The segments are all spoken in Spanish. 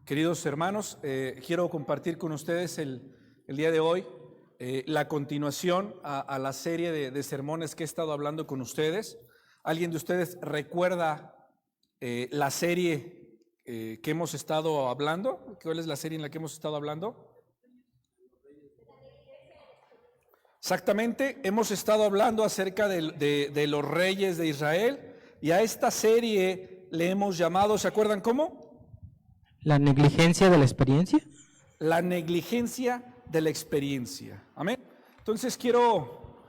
Queridos hermanos, quiero compartir con ustedes el día de hoy la continuación a la serie de sermones que he estado hablando con ustedes. ¿Alguien de ustedes recuerda la serie que hemos estado hablando? ¿Cuál es la serie en la que hemos estado hablando? Exactamente, hemos estado hablando acerca de los reyes de Israel y a esta serie le hemos llamado, ¿se acuerdan cómo? ¿La negligencia de la experiencia? La negligencia de la experiencia. Amén. Entonces quiero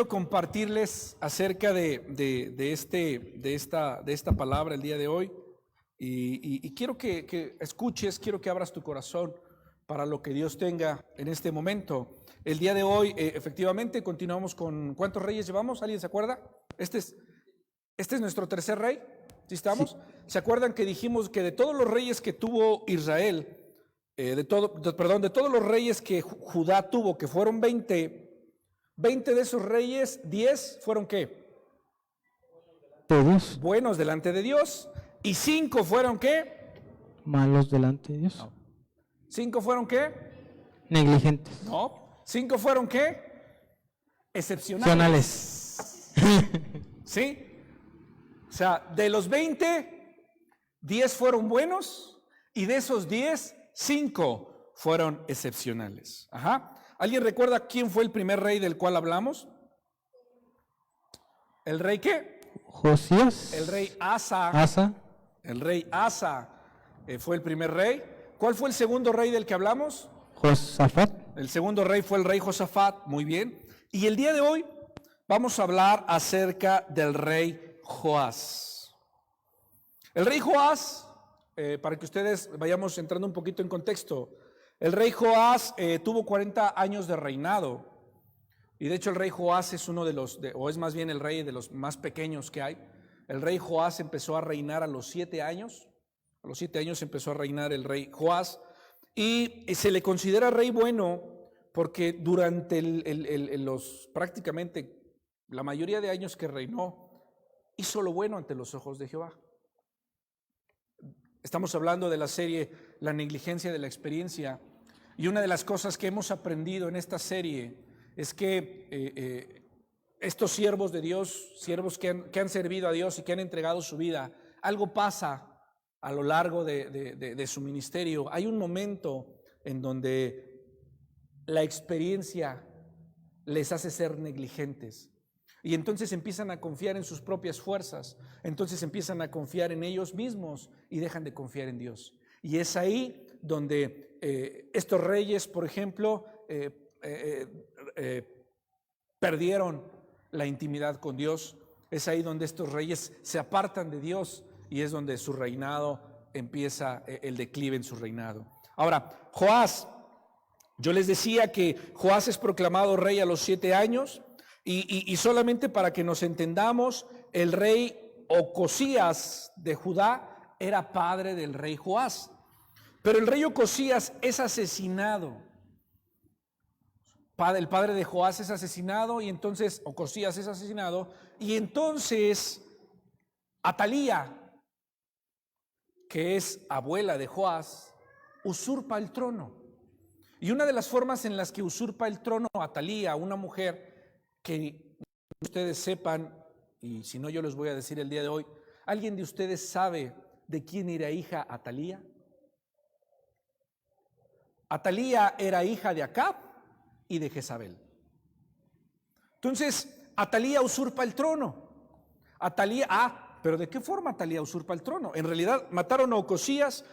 compartirles acerca de esta palabra el día de hoy y quiero que escuches, quiero que abras tu corazón para lo que Dios tenga en este momento. El día de hoy, efectivamente, continuamos con ¿cuántos reyes llevamos? ¿Alguien se acuerda? Este es nuestro tercer rey. ¿Sí estamos? Sí. ¿Se acuerdan que dijimos que de todos los reyes que tuvo Israel, de todos los reyes que Judá tuvo, que fueron 20 de esos reyes, 10 fueron ¿qué? Todos. Buenos delante de Dios. ¿Y 5 fueron qué? Malos delante de Dios. No. ¿5 fueron qué? Negligentes. No. ¿5 fueron qué? Excepcionales. ¿Sí? O sea, de los 20, 10 fueron buenos y de esos 10, 5 fueron excepcionales. Ajá. ¿Alguien recuerda quién fue el primer rey del cual hablamos? ¿El rey qué? Josías. El rey Asa. El rey Asa fue el primer rey. ¿Cuál fue el segundo rey del que hablamos? Josafat. El segundo rey fue el rey Josafat. Muy bien. Y el día de hoy vamos a hablar acerca del rey Joás. El rey Joás, para que ustedes vayamos entrando un poquito en contexto, el rey Joás tuvo 40 años de reinado, y de hecho el rey Joás es uno o es más bien el rey de los más pequeños que hay. El rey Joás empezó a reinar a los 7 años, empezó a reinar el rey Joás, y se le considera rey bueno porque durante los prácticamente la mayoría de años que reinó, hizo lo bueno ante los ojos de Jehová. Estamos hablando de la serie La negligencia de la experiencia, y una de las cosas que hemos aprendido en esta serie es que estos siervos de Dios, siervos que han servido a Dios y que han entregado su vida, algo pasa a lo largo de su ministerio. Hay un momento en donde la experiencia les hace ser negligentes. Y entonces empiezan a confiar en sus propias fuerzas, entonces empiezan a confiar en ellos mismos y dejan de confiar en Dios. Y es ahí donde estos reyes, por ejemplo, perdieron la intimidad con Dios. Es ahí donde estos reyes se apartan de Dios y es donde su reinado empieza, el declive en su reinado. Ahora, Joás, yo les decía que Joás es proclamado rey a los 7 años. Y solamente para que nos entendamos, el rey Ocosías de Judá era padre del rey Joás. Pero el rey Ocosías es asesinado. El padre de Joás es asesinado y entonces Ocosías es asesinado. Y entonces Atalía, que es abuela de Joás, usurpa el trono. Y una de las formas en las que usurpa el trono Atalía, una mujer que ustedes sepan, y si no yo les voy a decir el día de hoy, ¿alguien de ustedes sabe de quién era hija Atalía? Atalía era hija de Acab y de Jezabel. Entonces, Atalía usurpa el trono. Pero ¿de qué forma Atalía usurpa el trono? En realidad mataron a Ocosías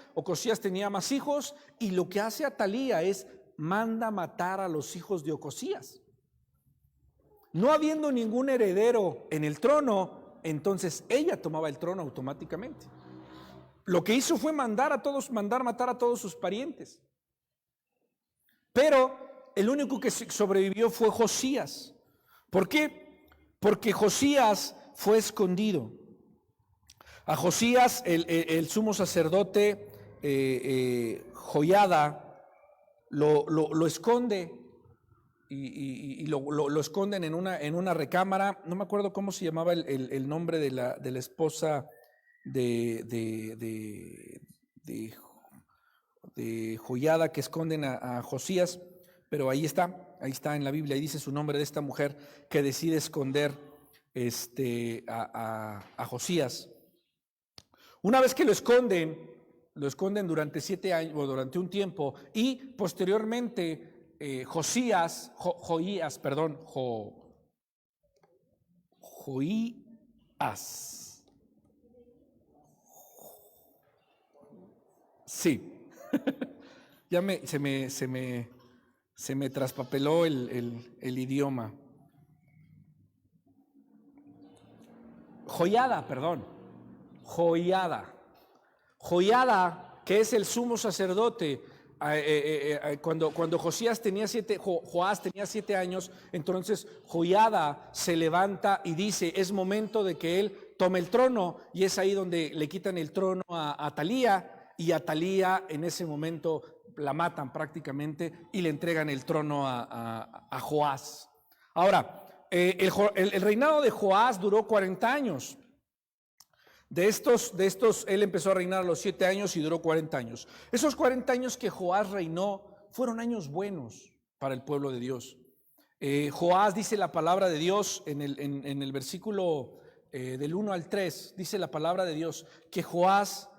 tenía más hijos, y lo que hace Atalía es manda matar a los hijos de Ocosías. No habiendo ningún heredero en el trono, entonces ella tomaba el trono automáticamente. Lo que hizo fue mandar matar a todos sus parientes. Pero el único que sobrevivió fue Josías. ¿Por qué? Porque Josías fue escondido. A Josías, el sumo sacerdote Joiada lo esconde. Y lo esconden en una recámara. No me acuerdo cómo se llamaba el nombre de la esposa de de Joiada que esconden a Josías, pero ahí está en la Biblia, ahí dice su nombre de esta mujer que decide esconder a Josías. Una vez que lo esconden durante 7 años o durante un tiempo, y posteriormente Joías, sí, ya se me traspapeló el idioma. Joiada, que es el sumo sacerdote, cuando Joás tenía 7 años, entonces Joiada se levanta y dice, es momento de que él tome el trono, y es ahí donde le quitan el trono a Atalía, y Atalía en ese momento la matan prácticamente y le entregan el trono a Joás. Ahora, el reinado de Joás duró 40 años. De estos, él empezó a reinar a los 7 años y duró 40 años. Esos 40 años que Joás reinó fueron años buenos para el pueblo de Dios. Joás, dice la palabra de Dios en el versículo del 1 al 3, dice la palabra de Dios que Joás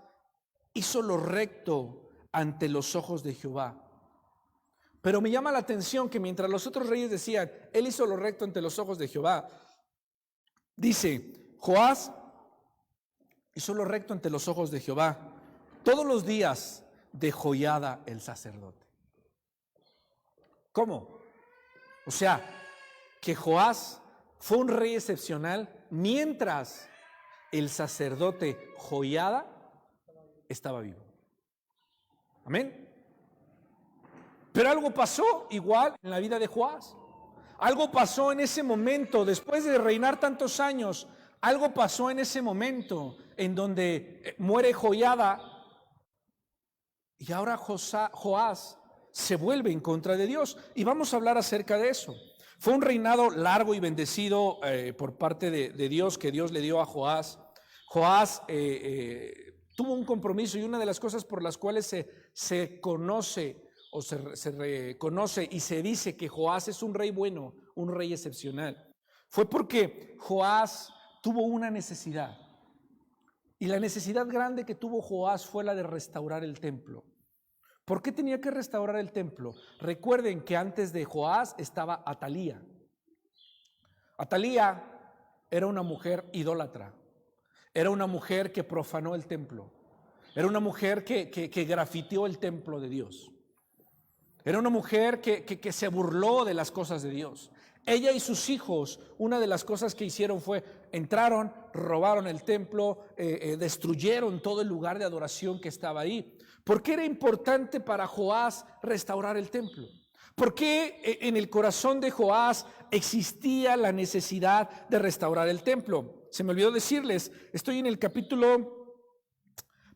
hizo lo recto ante los ojos de Jehová. Pero me llama la atención que mientras los otros reyes decían, él hizo lo recto ante los ojos de Jehová, dice, Joás hizo lo recto ante los ojos de Jehová todos los días de Joiada el sacerdote. ¿Cómo? O sea, que Joás fue un rey excepcional mientras el sacerdote Joiada estaba vivo. Amén. Pero algo pasó igual en la vida de Joás. Algo pasó en ese momento, después de reinar tantos años. Algo pasó en ese momento en donde muere Joiada, y ahora Joás se vuelve en contra de Dios, y vamos a hablar acerca de eso. Fue un reinado largo y bendecido por parte de Dios, que Dios le dio a Joás. Joás tuvo un compromiso, y una de las cosas por las cuales se conoce o se reconoce y se dice que Joás es un rey bueno, un rey excepcional, fue porque Joás tuvo una necesidad, y la necesidad grande que tuvo Joás fue la de restaurar el templo. ¿Por qué tenía que restaurar el templo? Recuerden que antes de Joás estaba Atalía. Atalía era una mujer idólatra, era una mujer que profanó el templo, era una mujer que grafiteó el templo de Dios, era una mujer que se burló de las cosas de Dios. Ella y sus hijos, una de las cosas que hicieron fue, entraron, robaron el templo, destruyeron todo el lugar de adoración que estaba ahí. ¿Por qué era importante para Joás restaurar el templo? ¿Por qué en el corazón de Joás existía la necesidad de restaurar el templo? Se me olvidó decirles, estoy en el capítulo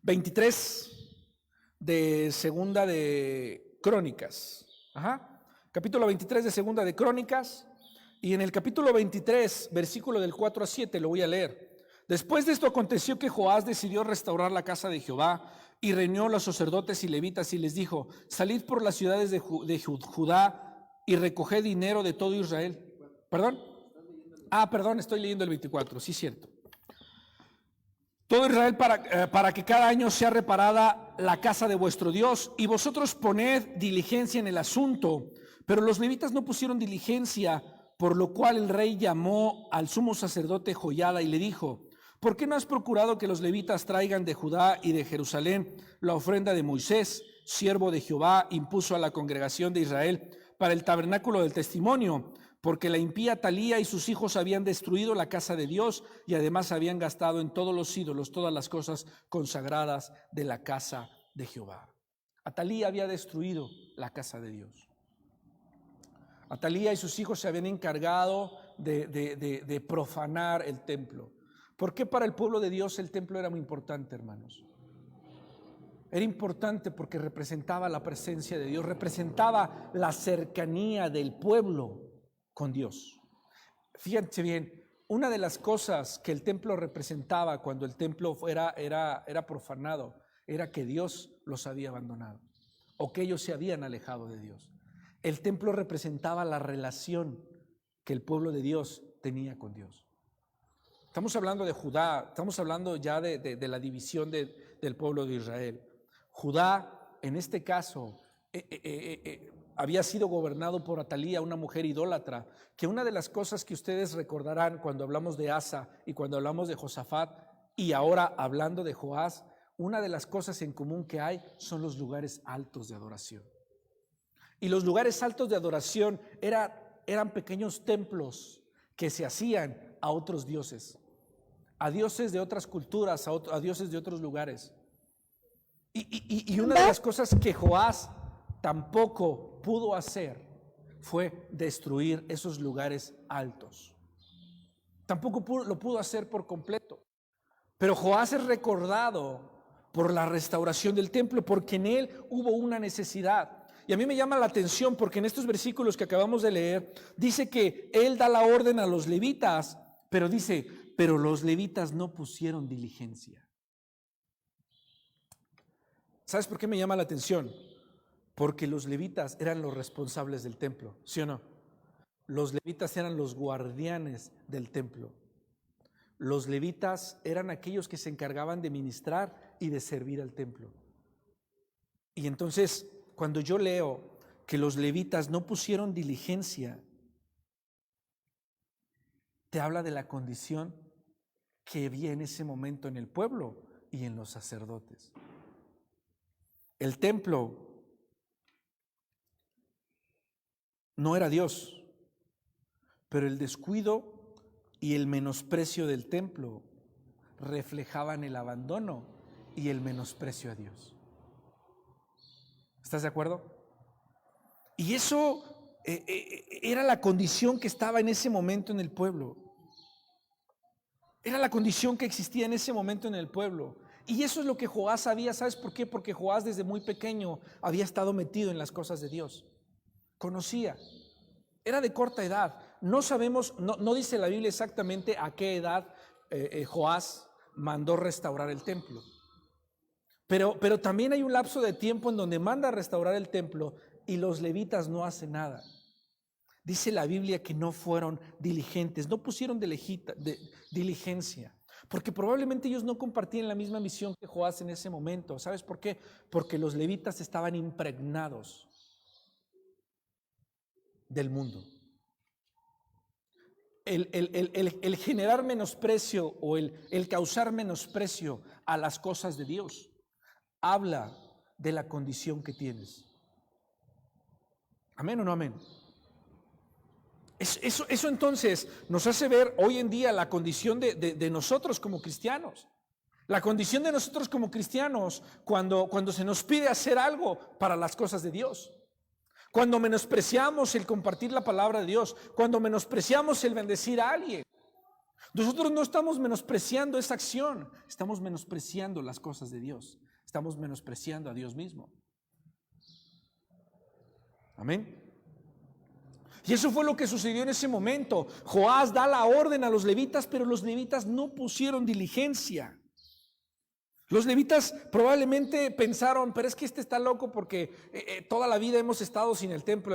23 de Segunda de Crónicas. Capítulo 23 de Segunda de Crónicas. Y en el capítulo 23, versículo del 4 a 7, lo voy a leer. Después de esto aconteció que Joás decidió restaurar la casa de Jehová, y reunió a los sacerdotes y levitas y les dijo, salid por las ciudades de Judá y recoged dinero de todo Israel. ¿Perdón? Perdón, estoy leyendo el 24, sí, cierto. Todo Israel para que cada año sea reparada la casa de vuestro Dios, y vosotros poned diligencia en el asunto. Pero los levitas no pusieron diligencia, por lo cual el rey llamó al sumo sacerdote Joiada y le dijo, ¿por qué no has procurado que los levitas traigan de Judá y de Jerusalén la ofrenda de Moisés, siervo de Jehová, impuso a la congregación de Israel para el tabernáculo del testimonio? Porque la impía Atalía y sus hijos habían destruido la casa de Dios, y además habían gastado en todos los ídolos todas las cosas consagradas de la casa de Jehová. Atalía había destruido la casa de Dios. Atalía y sus hijos se habían encargado de profanar el templo. ¿Por qué para el pueblo de Dios el templo era muy importante, hermanos? Era importante porque representaba la presencia de Dios, representaba la cercanía del pueblo con Dios. Fíjense bien, una de las cosas que el templo representaba cuando el templo era profanado, era que Dios los había abandonado. o que ellos se habían alejado de Dios. El templo representaba la relación que el pueblo de Dios tenía con Dios. Estamos hablando de Judá, estamos hablando ya de la división del pueblo de Israel. Judá, en este caso, había sido gobernado por Atalía, una mujer idólatra, que una de las cosas que ustedes recordarán cuando hablamos de Asa y cuando hablamos de Josafat y ahora hablando de Joás, una de las cosas en común que hay son los lugares altos de adoración. Y los lugares altos de adoración eran pequeños templos que se hacían a otros dioses, a dioses de otras culturas, a dioses de otros lugares. Y una de las cosas que Joás tampoco pudo hacer fue destruir esos lugares altos. Tampoco lo pudo hacer por completo. Pero Joás es recordado por la restauración del templo, porque en él hubo una necesidad. Y a mí me llama la atención porque en estos versículos que acabamos de leer, dice que él da la orden a los levitas, pero dice, pero los levitas no pusieron diligencia. ¿Sabes por qué me llama la atención? Porque los levitas eran los responsables del templo, ¿sí o no? Los levitas eran los guardianes del templo. Los levitas eran aquellos que se encargaban de ministrar y de servir al templo. Y entonces, cuando yo leo que los levitas no pusieron diligencia, te habla de la condición que había en ese momento en el pueblo y en los sacerdotes. El templo no era Dios, pero el descuido y el menosprecio del templo reflejaban el abandono y el menosprecio a Dios. ¿Estás de acuerdo? Y eso era la condición que estaba en ese momento en el pueblo. Era la condición que existía en ese momento en el pueblo. Y eso es lo que Joás sabía. ¿Sabes por qué? Porque Joás desde muy pequeño había estado metido en las cosas de Dios. Conocía. Era de corta edad. No sabemos, no dice la Biblia exactamente a qué edad Joás mandó restaurar el templo. Pero también hay un lapso de tiempo en donde manda a restaurar el templo y los levitas no hacen nada. Dice la Biblia que no fueron diligentes, no pusieron diligencia, porque probablemente ellos no compartían la misma misión que Joás en ese momento. ¿Sabes por qué? Porque los levitas estaban impregnados del mundo. El generar menosprecio o el causar menosprecio a las cosas de Dios habla de la condición que tienes. ¿Amén o no amén? Eso entonces nos hace ver hoy en día la condición de nosotros como cristianos. La condición de nosotros como cristianos cuando se nos pide hacer algo para las cosas de Dios. Cuando menospreciamos el compartir la palabra de Dios. Cuando menospreciamos el bendecir a alguien. Nosotros no estamos menospreciando esa acción. Estamos menospreciando las cosas de Dios. Estamos menospreciando a Dios mismo. Amén. Y eso fue lo que sucedió en ese momento. Joás da la orden a los levitas, pero los levitas no pusieron diligencia. Los levitas probablemente pensaron, pero es que este está loco porque toda la vida hemos estado sin el templo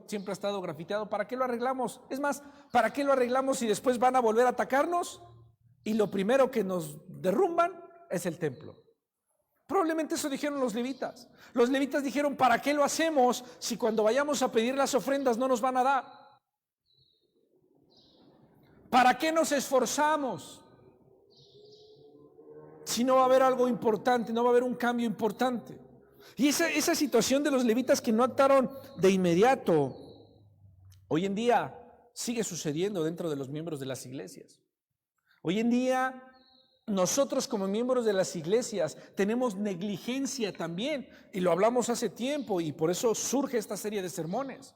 siempre ha estado grafiteado, ¿para qué lo arreglamos? Es más, ¿para qué lo arreglamos si después van a volver a atacarnos? Y lo primero que nos derrumban es el templo. Probablemente eso dijeron los levitas. Los levitas dijeron, ¿para qué lo hacemos si cuando vayamos a pedir las ofrendas no nos van a dar? ¿Para qué nos esforzamos si no va a haber algo importante, no va a haber un cambio importante? Y esa situación de los levitas que no actuaron de inmediato, hoy en día sigue sucediendo dentro de los miembros de las iglesias. Hoy en día nosotros como miembros de las iglesias tenemos negligencia también, y lo hablamos hace tiempo y por eso surge esta serie de sermones,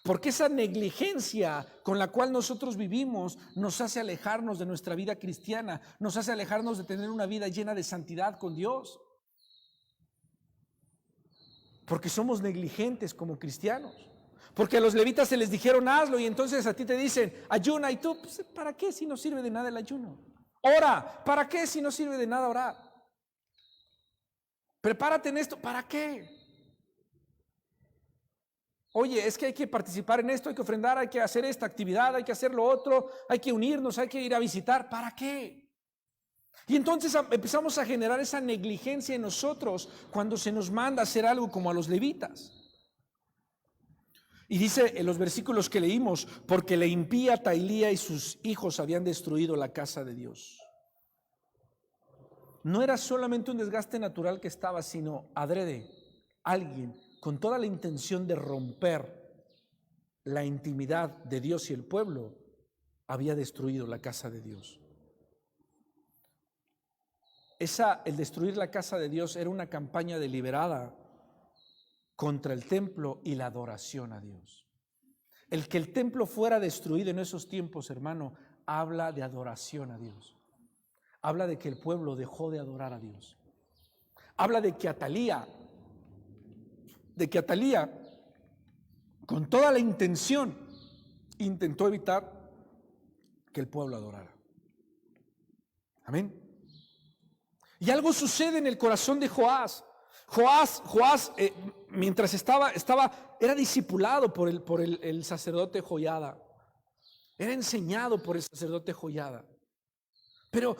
porque esa negligencia con la cual nosotros vivimos nos hace alejarnos de nuestra vida cristiana, nos hace alejarnos de tener una vida llena de santidad con Dios, porque somos negligentes como cristianos. Porque a los levitas se les dijeron hazlo y entonces a ti te dicen ayuna, y tú, pues, ¿para qué si no sirve de nada el ayuno? Ora, ¿para qué si no sirve de nada orar? Prepárate en esto, ¿para qué? Oye, es que hay que participar en esto, hay que ofrendar, hay que hacer esta actividad, hay que hacer lo otro, hay que unirnos, hay que ir a visitar. ¿Para qué? Y entonces empezamos a generar esa negligencia en nosotros cuando se nos manda hacer algo como a los levitas. Y dice en los versículos que leímos, porque la impía Tailía y sus hijos habían destruido la casa de Dios. No era solamente un desgaste natural que estaba, sino adrede, alguien con toda la intención de romper la intimidad de Dios y el pueblo, había destruido la casa de Dios. El destruir la casa de Dios era una campaña deliberada contra el templo y la adoración a Dios. El que el templo fuera destruido en esos tiempos, hermano, habla de adoración a Dios. Habla de que el pueblo dejó de adorar a Dios. Habla de que Atalía, con toda la intención, intentó evitar que el pueblo adorara. Amén. Y algo sucede en el corazón de Joás. Joás, mientras era discipulado por el sacerdote Joiada. Era enseñado por el sacerdote Joiada. Pero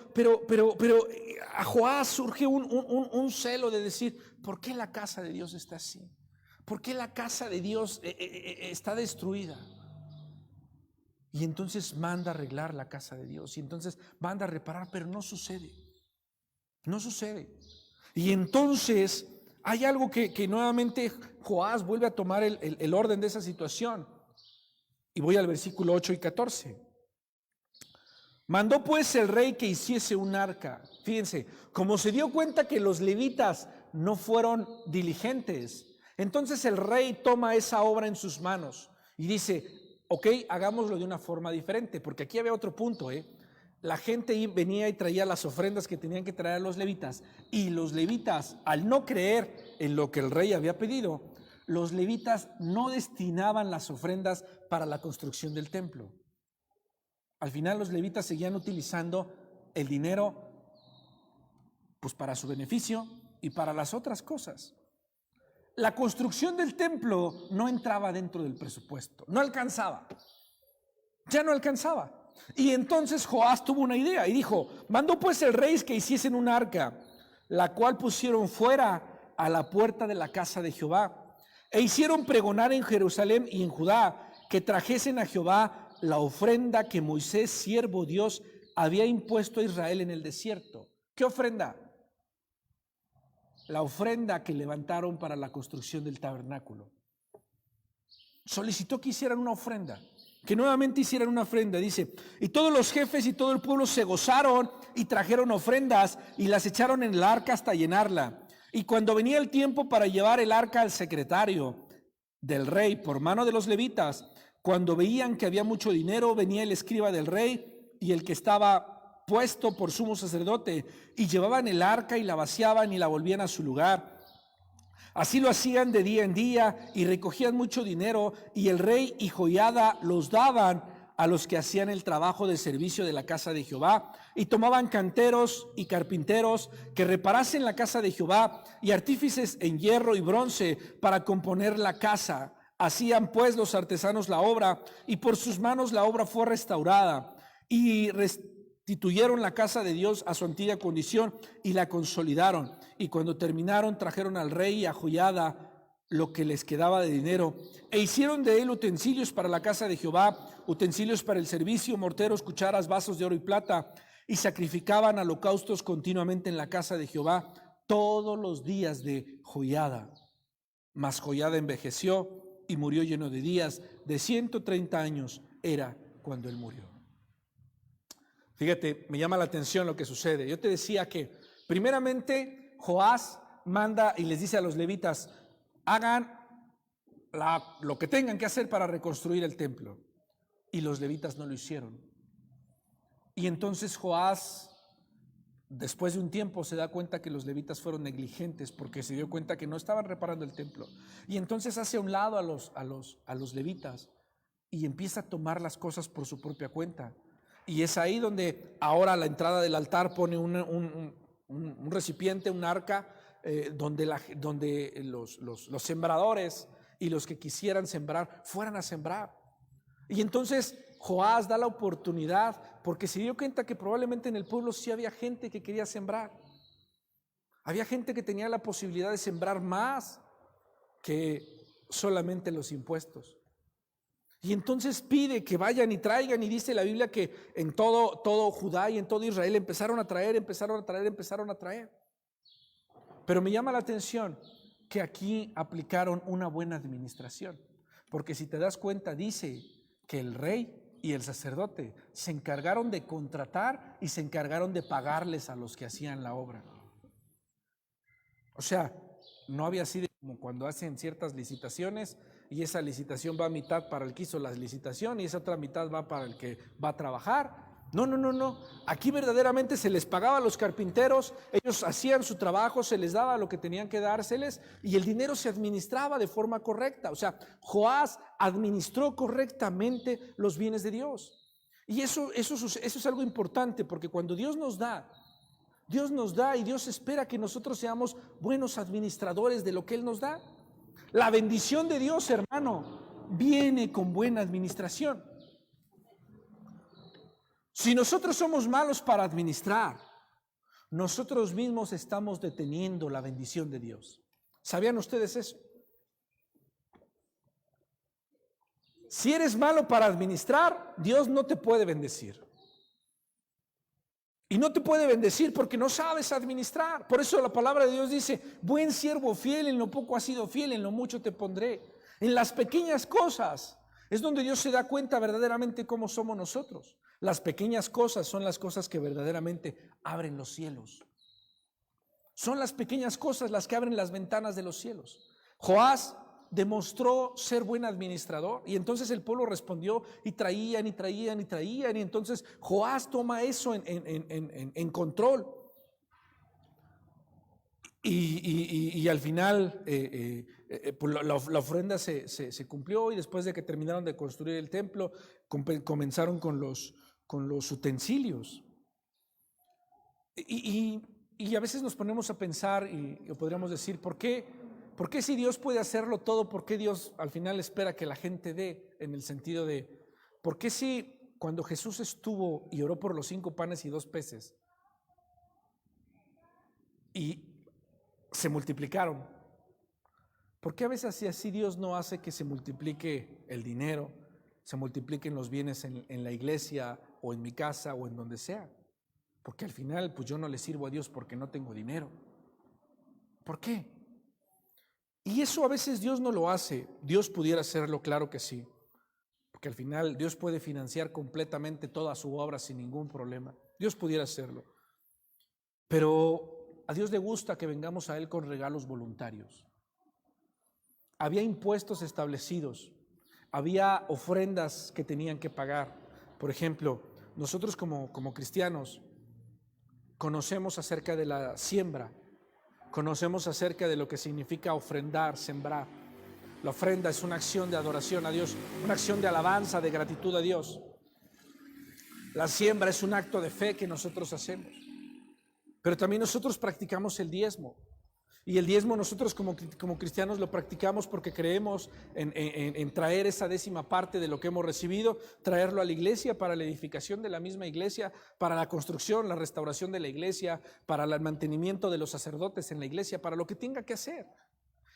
a Joás surge un celo de decir, ¿por qué la casa de Dios está así? ¿Por qué la casa de Dios está destruida? Y entonces manda arreglar la casa de Dios. Y entonces manda a reparar, pero no sucede. No sucede. Y entonces hay algo que nuevamente Joás vuelve a tomar el orden de esa situación. Y voy al versículo 8 y 14. Mandó pues el rey que hiciese un arca. Fíjense, como se dio cuenta que los levitas no fueron diligentes, entonces el rey toma esa obra en sus manos y dice, ok, hagámoslo de una forma diferente, porque aquí había otro punto, La gente venía y traía las ofrendas que tenían que traer a los levitas, y los levitas, al no creer en lo que el rey había pedido, los levitas no destinaban las ofrendas para la construcción del templo. Al final los levitas seguían utilizando el dinero pues para su beneficio y para las otras cosas. La construcción del templo no entraba dentro del presupuesto, no alcanzaba, ya no alcanzaba. Y entonces Joás tuvo una idea y dijo, mandó pues el rey que hiciesen un arca, la cual pusieron fuera a la puerta de la casa de Jehová, e hicieron pregonar en Jerusalén y en Judá que trajesen a Jehová la ofrenda que Moisés, siervo Dios, había impuesto a Israel en el desierto. ¿Qué ofrenda? La ofrenda que levantaron para la construcción del tabernáculo. Solicitó que hicieran una ofrenda, que nuevamente hicieran una ofrenda. Dice, y todos los jefes y todo el pueblo se gozaron y trajeron ofrendas y las echaron en el arca hasta llenarla. Y cuando venía el tiempo para llevar el arca al secretario del rey por mano de los levitas, cuando veían que había mucho dinero, venía el escriba del rey y el que estaba puesto por sumo sacerdote, y llevaban el arca y la vaciaban y la volvían a su lugar. Así lo hacían de día en día y recogían mucho dinero, y el rey y Joiada los daban a los que hacían el trabajo de servicio de la casa de Jehová, y tomaban canteros y carpinteros que reparasen la casa de Jehová, y artífices en hierro y bronce para componer la casa. Hacían pues los artesanos la obra, y por sus manos la obra fue restaurada, y restituyeron la casa de Dios a su antigua condición y la consolidaron. Y cuando terminaron, trajeron al rey y a Joiada lo que les quedaba de dinero, e hicieron de él utensilios para la casa de Jehová, utensilios para el servicio, morteros, cucharas, vasos de oro y plata, y sacrificaban holocaustos continuamente en la casa de Jehová todos los días de Joiada. Mas Joiada envejeció y murió lleno de días, de 130 años era cuando él murió. Fíjate, me llama la atención lo que sucede. Yo te decía que primeramente Joás manda y les dice a los levitas, hagan lo que tengan que hacer para reconstruir el templo. Y los levitas no lo hicieron. Y entonces Joás, después de un tiempo, se da cuenta que los levitas fueron negligentes, porque se dio cuenta que no estaban reparando el templo. Y entonces hace a un lado a los levitas y empieza a tomar las cosas por su propia cuenta. Y es ahí donde ahora a la entrada del altar pone un recipiente, un arca, donde los sembradores y los que quisieran sembrar fueran a sembrar. Y entonces Joás da la oportunidad, porque se dio cuenta que probablemente en el pueblo sí había gente que quería sembrar. Había gente que tenía la posibilidad de sembrar más que solamente los impuestos. Y entonces pide que vayan y traigan, y dice la Biblia que en todo Judá y en todo Israel empezaron a traer. Pero me llama la atención que aquí aplicaron una buena administración, porque si te das cuenta dice que el rey y el sacerdote se encargaron de contratar y se encargaron de pagarles a los que hacían la obra. O sea, no había sido como cuando hacen ciertas licitaciones y esa licitación va a mitad para el que hizo la licitación y esa otra mitad va para el que va a trabajar. No. Aquí verdaderamente se les pagaba a los carpinteros, ellos hacían su trabajo, se les daba lo que tenían que dárseles y el dinero se administraba de forma correcta. O sea, Joás administró correctamente los bienes de Dios. Y eso es algo importante, porque cuando Dios nos da y Dios espera que nosotros seamos buenos administradores de lo que Él nos da. La bendición de Dios, hermano, viene con buena administración. Si nosotros somos malos para administrar, nosotros mismos estamos deteniendo la bendición de Dios. ¿Sabían ustedes eso? Si eres malo para administrar, Dios no te puede bendecir. Y no te puede bendecir porque no sabes administrar. Por eso la palabra de Dios dice: buen siervo fiel, en lo poco has sido fiel, en lo mucho te pondré. En las pequeñas cosas es donde Dios se da cuenta verdaderamente cómo somos nosotros. Las pequeñas cosas son las cosas que verdaderamente abren los cielos. Son las pequeñas cosas las que abren las ventanas de los cielos. Joás demostró ser buen administrador y entonces el pueblo respondió y traían y entonces Joás toma eso en control y al final pues la ofrenda se cumplió, y después de que terminaron de construir el templo comenzaron con los utensilios y a veces nos ponemos a pensar y podríamos decir: ¿por qué si Dios puede hacerlo todo, por qué Dios al final espera que la gente dé? En el sentido de, ¿por qué si cuando Jesús estuvo y oró por los 5 panes y 2 peces y se multiplicaron, por qué a veces así Dios no hace que se multiplique el dinero, se multipliquen los bienes en la iglesia o en mi casa o en donde sea? Porque al final pues yo no le sirvo a Dios porque no tengo dinero. ¿Por qué? Y eso a veces Dios no lo hace. Dios pudiera hacerlo, claro que sí, porque al final Dios puede financiar completamente toda su obra sin ningún problema. Dios pudiera hacerlo, pero a Dios le gusta que vengamos a Él con regalos voluntarios. Había impuestos establecidos, había ofrendas que tenían que pagar. Por ejemplo, nosotros como cristianos conocemos acerca de la siembra, conocemos acerca de lo que significa ofrendar, sembrar. La ofrenda es una acción de adoración a Dios, una acción de alabanza, de gratitud a Dios. La siembra es un acto de fe que nosotros hacemos. Pero también nosotros practicamos el diezmo. Y el diezmo nosotros como cristianos lo practicamos porque creemos en traer esa 10ª parte de lo que hemos recibido, traerlo a la iglesia para la edificación de la misma iglesia, para la construcción, la restauración de la iglesia, para el mantenimiento de los sacerdotes en la iglesia, para lo que tenga que hacer.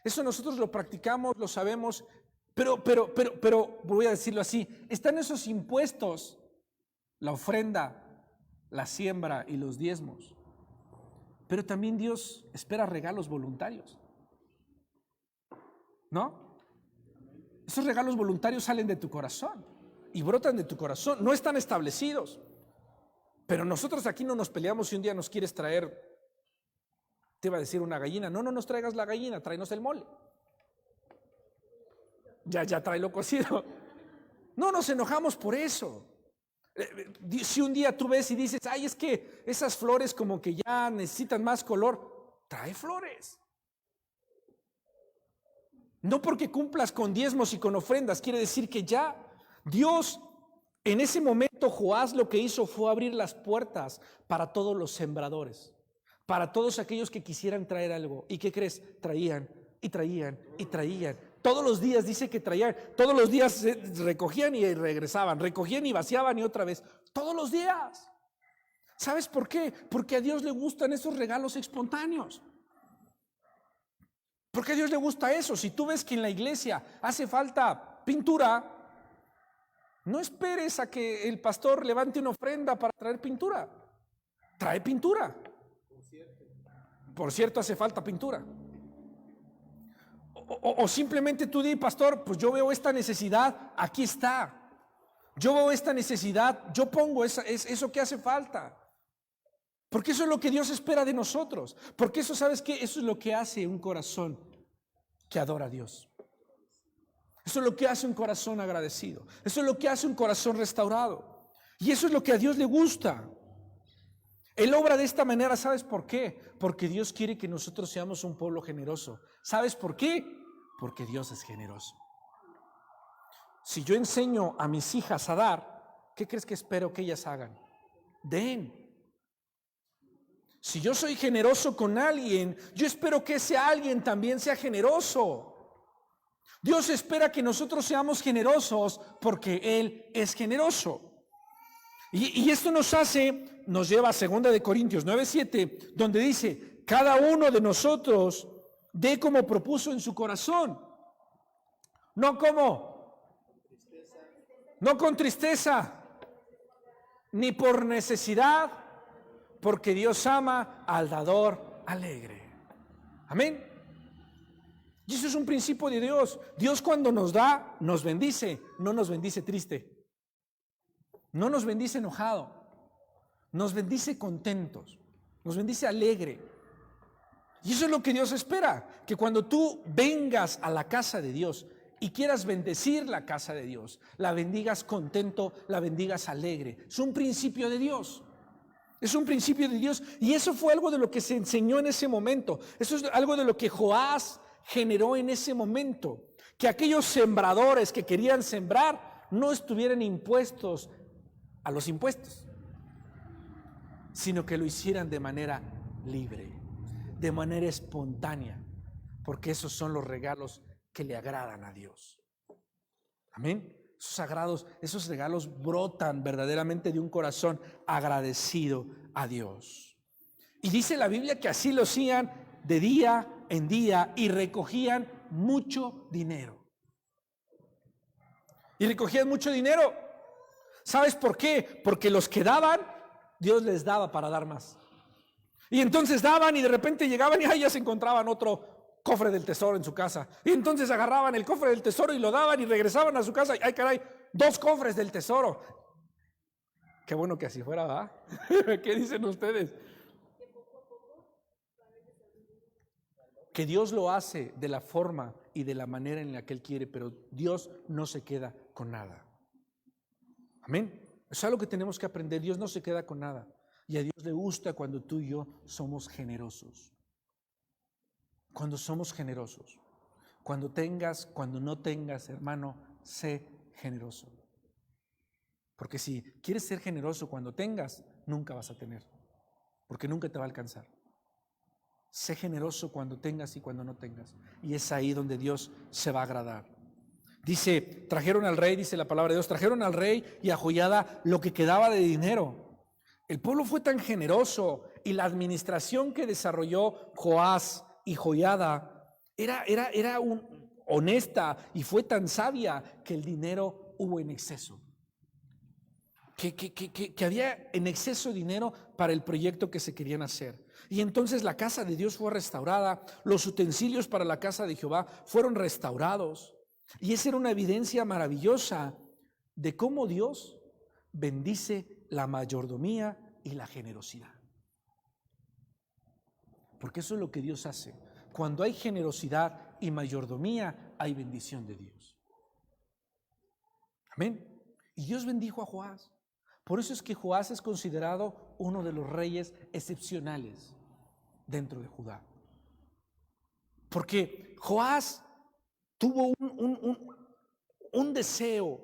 Eso nosotros lo practicamos, lo sabemos, pero voy a decirlo así: están esos impuestos, la ofrenda, la siembra y los diezmos. Pero también Dios espera regalos voluntarios, ¿no? Esos regalos voluntarios salen de tu corazón y brotan de tu corazón, no están establecidos. Pero nosotros aquí no nos peleamos si un día nos quieres traer, te iba a decir una gallina. No nos traigas la gallina, tráenos el mole. Ya tráelo cocido. No nos enojamos por eso. Si un día tú ves y dices: ay, es que esas flores como que ya necesitan más color, trae flores. No porque cumplas con diezmos y con ofrendas quiere decir que ya. Dios, en ese momento, Joás lo que hizo fue abrir las puertas para todos los sembradores, para todos aquellos que quisieran traer algo. ¿Y qué crees? Traían Todos los días dice que traían, todos los días recogían y regresaban, recogían y vaciaban y otra vez, todos los días. ¿Sabes por qué? Porque a Dios le gustan esos regalos espontáneos. Porque a Dios le gusta eso. Si tú ves que en la iglesia hace falta pintura, no esperes a que el pastor levante una ofrenda para traer pintura. Trae pintura. Por cierto, hace falta pintura. O simplemente tú di, pastor, pues yo veo esta necesidad, aquí está. Yo veo esta necesidad, yo pongo eso que hace falta. Porque eso es lo que Dios espera de nosotros. Porque eso, ¿sabes qué? Eso es lo que hace un corazón que adora a Dios. Eso es lo que hace un corazón agradecido. Eso es lo que hace un corazón restaurado. Y eso es lo que a Dios le gusta. Él obra de esta manera, ¿sabes por qué? Porque Dios quiere que nosotros seamos un pueblo generoso. ¿Sabes por qué? Porque Dios es generoso. Si yo enseño a mis hijas a dar, ¿qué crees que espero que ellas hagan? Den. Si yo soy generoso con alguien, yo espero que ese alguien también sea generoso. Dios espera que nosotros seamos generosos porque Él es generoso. Y esto nos lleva a 2 Corintios 9:7, donde dice, cada uno de nosotros dé como propuso en su corazón. No con tristeza, ni por necesidad, porque Dios ama al dador alegre. Amén. Y eso es un principio de Dios. Dios cuando nos da, nos bendice, no nos bendice triste. No nos bendice enojado. Nos bendice contentos. Nos bendice alegre. Y eso es lo que Dios espera, que cuando tú vengas a la casa de Dios y quieras bendecir la casa de Dios, la bendigas contento, la bendigas alegre. Es un principio de Dios. Es un principio de Dios. Y eso fue algo de lo que se enseñó en ese momento. Eso es algo de lo que Joás generó en ese momento. Que aquellos sembradores que querían sembrar no estuvieran impuestos a los impuestos, sino que lo hicieran de manera libre, de manera espontánea, porque esos son los regalos que le agradan a Dios. Amén. Esos regalos brotan verdaderamente de un corazón agradecido a Dios. Y dice la Biblia que así lo hacían de día en día y recogían mucho dinero. Y recogían mucho dinero. ¿Sabes por qué? Porque los que daban, Dios les daba para dar más. Y entonces daban y de repente llegaban y ya se encontraban otro cofre del tesoro en su casa. Y entonces agarraban el cofre del tesoro y lo daban y regresaban a su casa. ¡Ay, caray! 2 cofres del tesoro. Qué bueno que así fuera, ¿verdad? ¿Qué dicen ustedes? Que Dios lo hace de la forma y de la manera en la que Él quiere, pero Dios no se queda con nada. Amén. Eso es algo que tenemos que aprender. Dios no se queda con nada. Y a Dios le gusta cuando tú y yo somos generosos. Cuando somos generosos. Cuando no tengas, hermano, sé generoso. Porque si quieres ser generoso cuando tengas, nunca vas a tener. Porque nunca te va a alcanzar. Sé generoso cuando tengas y cuando no tengas. Y es ahí donde Dios se va a agradar. Dice, trajeron al rey, dice la palabra de Dios, trajeron al rey y a Joiada lo que quedaba de dinero. El pueblo fue tan generoso y la administración que desarrolló Joás y Joiada era honesta y fue tan sabia que el dinero hubo en exceso. Que había en exceso dinero para el proyecto que se querían hacer. Y entonces la casa de Dios fue restaurada, los utensilios para la casa de Jehová fueron restaurados. Y esa era una evidencia maravillosa de cómo Dios bendice la mayordomía y la generosidad. Porque eso es lo que Dios hace. Cuando hay generosidad y mayordomía, hay bendición de Dios. Amén. Y Dios bendijo a Joás. Por eso es que Joás es considerado uno de los reyes excepcionales dentro de Judá. Porque Joás tuvo un deseo.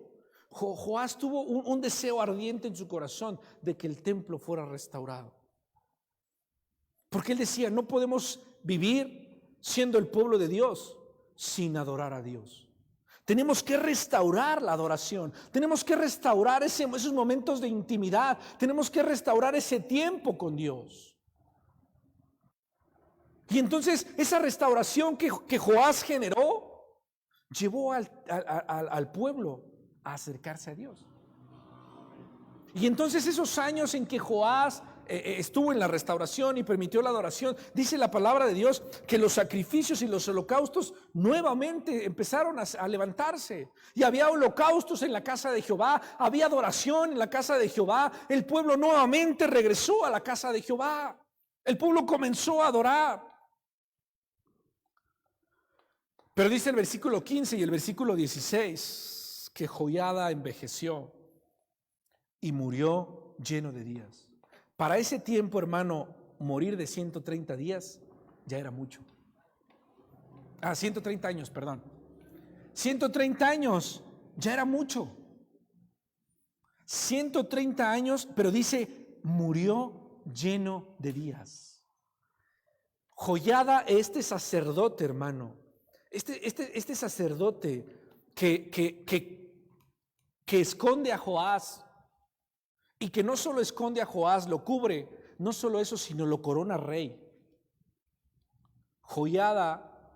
Joás tuvo un deseo ardiente en su corazón de que el templo fuera restaurado. Porque él decía, no podemos vivir siendo el pueblo de Dios sin adorar a Dios. Tenemos que restaurar la adoración. Tenemos que restaurar esos momentos de intimidad. Tenemos que restaurar ese tiempo con Dios. Y entonces esa restauración que Joás generó llevó al pueblo a acercarse a Dios. Y entonces esos años en que Joás estuvo en la restauración y permitió la adoración, dice la palabra de Dios que los sacrificios y los holocaustos nuevamente empezaron a levantarse. Y había holocaustos en la casa de Jehová, había adoración en la casa de Jehová. El pueblo nuevamente regresó a la casa de Jehová. El pueblo comenzó a adorar. Pero dice el versículo 15 y el versículo 16 que Joiada envejeció y murió lleno de días. Para ese tiempo, hermano, morir de 130 días ya era mucho. 130 años, perdón. 130 años ya era mucho. 130 años, pero dice, murió lleno de días. Joiada, este sacerdote, hermano, este sacerdote que esconde a Joás, y que no solo esconde a Joás, lo cubre, no solo eso, sino lo corona rey. Joiada,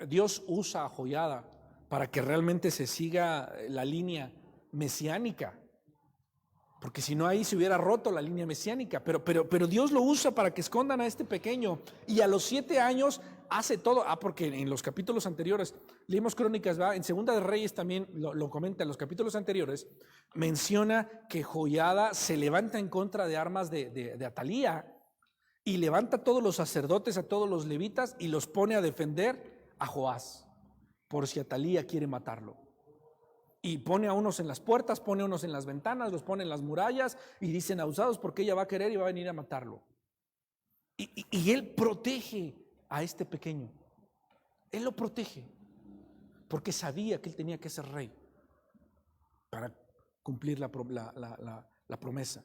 Dios usa a Joiada para que realmente se siga la línea mesiánica, porque si no ahí se hubiera roto la línea mesiánica, pero Dios lo usa para que escondan a este pequeño, y a los 7 años hace todo. Porque en los capítulos anteriores leímos Crónicas, ¿va? En Segunda de Reyes también lo comenta, en los capítulos anteriores menciona que Joiada se levanta en contra de armas de Atalía, y levanta a todos los sacerdotes, a todos los levitas, y los pone a defender a Joás por si Atalía quiere matarlo. Y pone a unos en las puertas, pone a unos en las ventanas, los pone en las murallas, y dicen abusados porque ella va a querer y va a venir a matarlo. Y él protege a este pequeño. Él lo protege porque sabía que él tenía que ser rey para cumplir la promesa.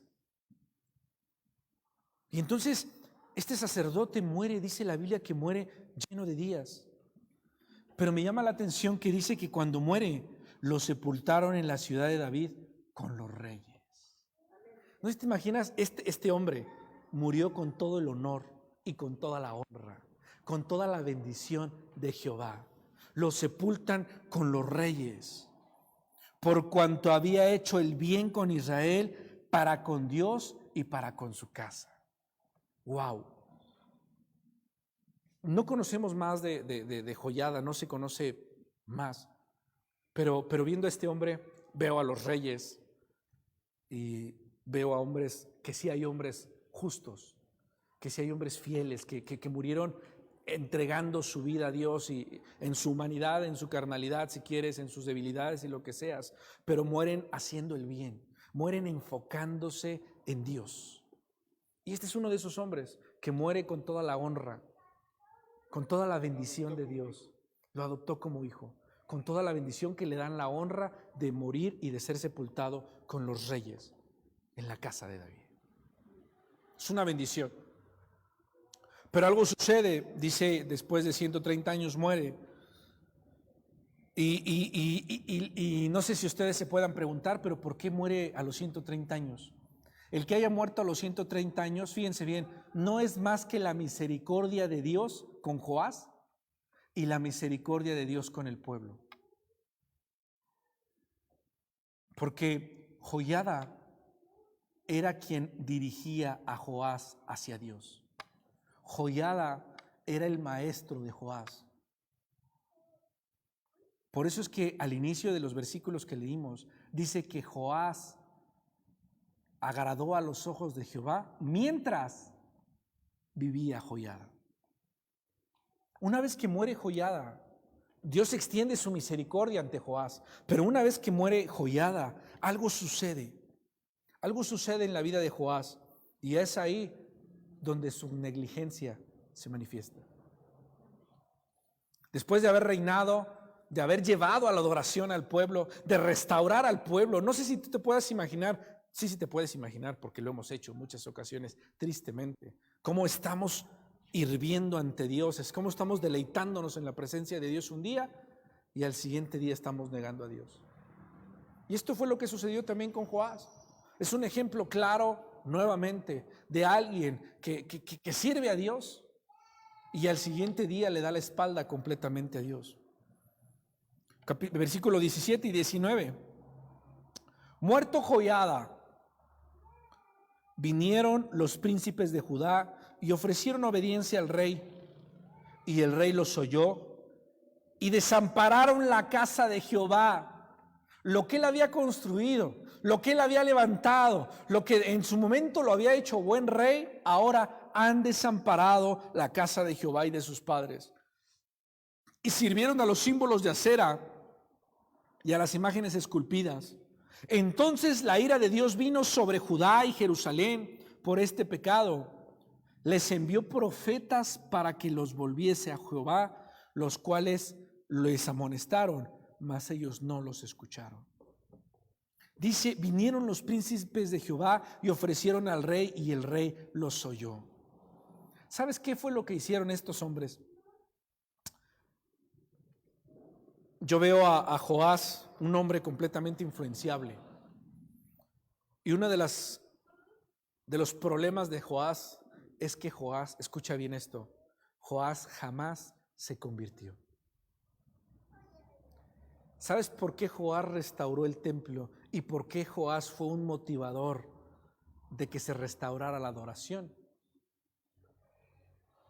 Y entonces este sacerdote muere, dice la Biblia que muere lleno de días. Pero me llama la atención que dice que cuando muere lo sepultaron en la ciudad de David con los reyes. ¿No te imaginas? Este hombre murió con todo el honor y con toda la honra, con toda la bendición de Jehová. Lo sepultan con los reyes, por cuanto había hecho el bien con Israel, para con Dios y para con su casa. Wow. No conocemos más de Joiada, no se conoce más, pero viendo a este hombre veo a los reyes y veo a hombres, que sí hay hombres justos, que sí hay hombres fieles, que murieron entregando su vida a Dios, y en su humanidad, en su carnalidad, si quieres, en sus debilidades y lo que seas, pero mueren haciendo el bien, mueren enfocándose en Dios. Y este es uno de esos hombres que muere con toda la honra, con toda la bendición de Dios. Lo adoptó como hijo, con toda la bendición que le dan la honra de morir y de ser sepultado con los reyes en la casa de David. Es una bendición. Pero algo sucede, dice, después de 130 años muere. Y no sé si ustedes se puedan preguntar, pero ¿por qué muere a los 130 años? El que haya muerto a los 130 años, fíjense bien, no es más que la misericordia de Dios con Joás y la misericordia de Dios con el pueblo. Porque Joiada era quien dirigía a Joás hacia Dios. Joiada era el maestro de Joás. Por eso es que al inicio de los versículos que leímos, dice que Joás agradó a los ojos de Jehová mientras vivía Joiada. Una vez que muere Joiada, Dios extiende su misericordia ante Joás, pero una vez que muere Joiada, algo sucede en la vida de Joás, y es ahí donde su negligencia se manifiesta. Después de haber reinado, de haber llevado a la adoración al pueblo, de restaurar al pueblo, no sé si tú te puedas imaginar, sí te puedes imaginar, porque lo hemos hecho en muchas ocasiones, tristemente, cómo estamos hirviendo ante Dios. Es como estamos deleitándonos en la presencia de Dios un día y al siguiente día estamos negando a Dios. Y esto fue lo que sucedió también con Joás. Es un ejemplo claro, nuevamente, de alguien que sirve a Dios y al siguiente día le da la espalda completamente a Dios. Versículo 17 y 19. Muerto Joiada, vinieron los príncipes de Judá y ofrecieron obediencia al rey, y el rey los oyó, y desampararon la casa de Jehová, lo que él había construido, lo que él había levantado, lo que en su momento lo había hecho buen rey. Ahora han desamparado la casa de Jehová y de sus padres, y sirvieron a los símbolos de acera y a las imágenes esculpidas. Entonces la ira de Dios vino sobre Judá y Jerusalén por este pecado. Les envió profetas para que los volviese a Jehová, los cuales les amonestaron, mas ellos no los escucharon. Dice, vinieron los príncipes de Jehová y ofrecieron al rey, y el rey los oyó. ¿Sabes qué fue lo que hicieron estos hombres? Yo veo a Joás, un hombre completamente influenciable. Y uno de los problemas de Joás es que Joás, escucha bien esto, Joás jamás se convirtió. ¿Sabes por qué Joás restauró el templo y por qué Joás fue un motivador de que se restaurara la adoración?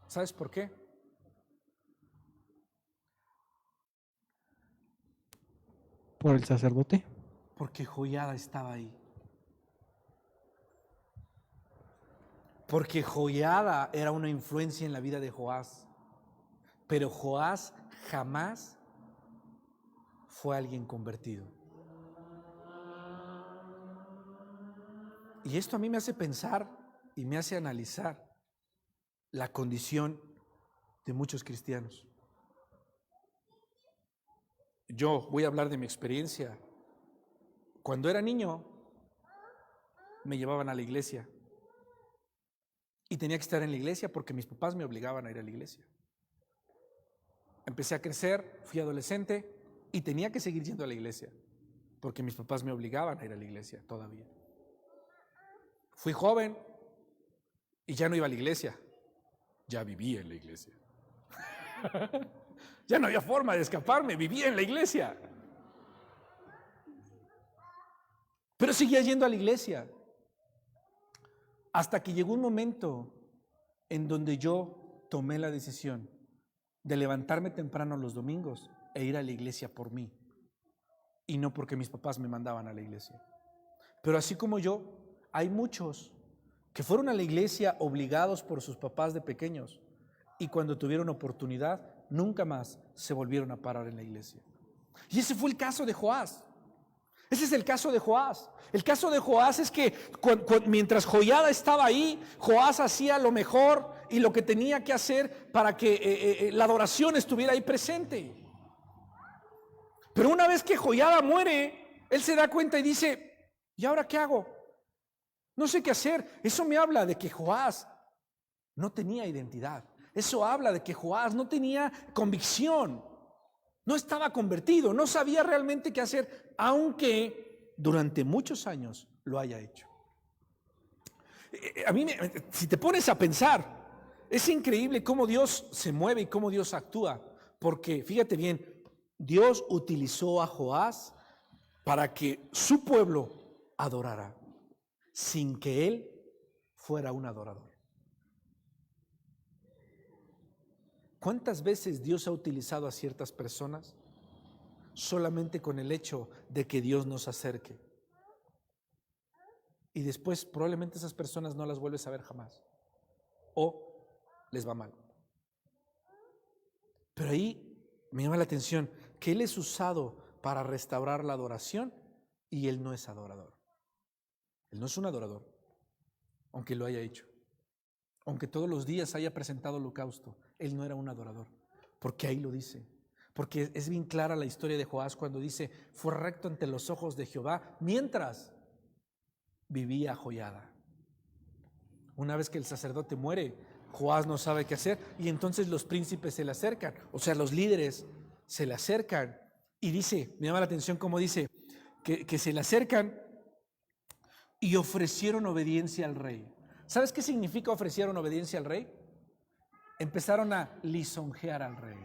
¿Sabes por qué? Por el sacerdote. Porque Joiada estaba ahí. Porque Joiada era una influencia en la vida de Joás. Pero Joás jamás fue alguien convertido. Y esto a mí me hace pensar y me hace analizar la condición de muchos cristianos. Yo voy a hablar de mi experiencia. Cuando era niño, me llevaban a la iglesia. Y tenía que estar en la iglesia porque mis papás me obligaban a ir a la iglesia. Empecé a crecer, fui adolescente y tenía que seguir yendo a la iglesia porque mis papás me obligaban a ir a la iglesia todavía. Fui joven y ya no iba a la iglesia, ya vivía en la iglesia. Ya no había forma de escaparme, vivía en la iglesia. Pero seguía yendo a la iglesia hasta que llegó un momento en donde yo tomé la decisión de levantarme temprano los domingos e ir a la iglesia por mí y no porque mis papás me mandaban a la iglesia. Pero así como yo, hay muchos que fueron a la iglesia obligados por sus papás de pequeños y cuando tuvieron oportunidad nunca más se volvieron a parar en la iglesia. Y ese fue el caso de Joás. Ese es el caso de Joás. El caso de Joás es que mientras Joiada estaba ahí, Joás hacía lo mejor y lo que tenía que hacer para que la adoración estuviera ahí presente. Pero una vez que Joiada muere, él se da cuenta y dice, ¿y ahora qué hago? No sé qué hacer. Eso me habla de que Joás no tenía identidad. Eso habla de que Joás no tenía convicción. No estaba convertido, no sabía realmente qué hacer, aunque durante muchos años lo haya hecho. Si te pones a pensar, es increíble cómo Dios se mueve y cómo Dios actúa. Porque, fíjate bien, Dios utilizó a Joás para que su pueblo adorara, sin que él fuera un adorador. ¿Cuántas veces Dios ha utilizado a ciertas personas solamente con el hecho de que Dios nos acerque? Y después probablemente esas personas no las vuelves a ver jamás o les va mal. Pero ahí me llama la atención que Él es usado para restaurar la adoración y Él no es adorador. Él no es un adorador, aunque lo haya hecho. Aunque todos los días haya presentado holocausto, él no era un adorador, porque ahí lo dice. Porque es bien clara la historia de Joás cuando dice, fue recto ante los ojos de Jehová, mientras vivía Joiada. Una vez que el sacerdote muere, Joás no sabe qué hacer y entonces los príncipes se le acercan, o sea, los líderes se le acercan y dice, me llama la atención cómo dice, que se le acercan y ofrecieron obediencia al rey. ¿Sabes qué significa ofrecieron obediencia al rey? Empezaron a lisonjear al rey.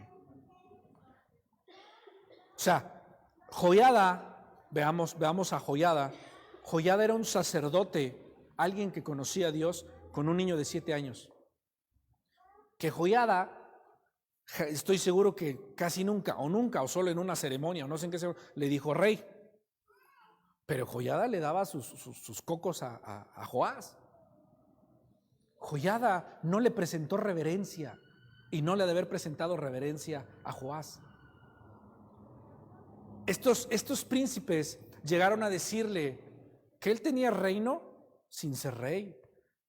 O sea, Joiada, veamos a Joiada. Joiada era un sacerdote, alguien que conocía a Dios con un niño de 7 años. Que Joiada, estoy seguro que casi nunca, o solo en una ceremonia, o no sé en qué, le dijo rey. Pero Joiada le daba sus cocos a Joás. Joiada no le presentó reverencia y no le ha de haber presentado reverencia a Joás. Estos príncipes llegaron a decirle que él tenía reino sin ser rey.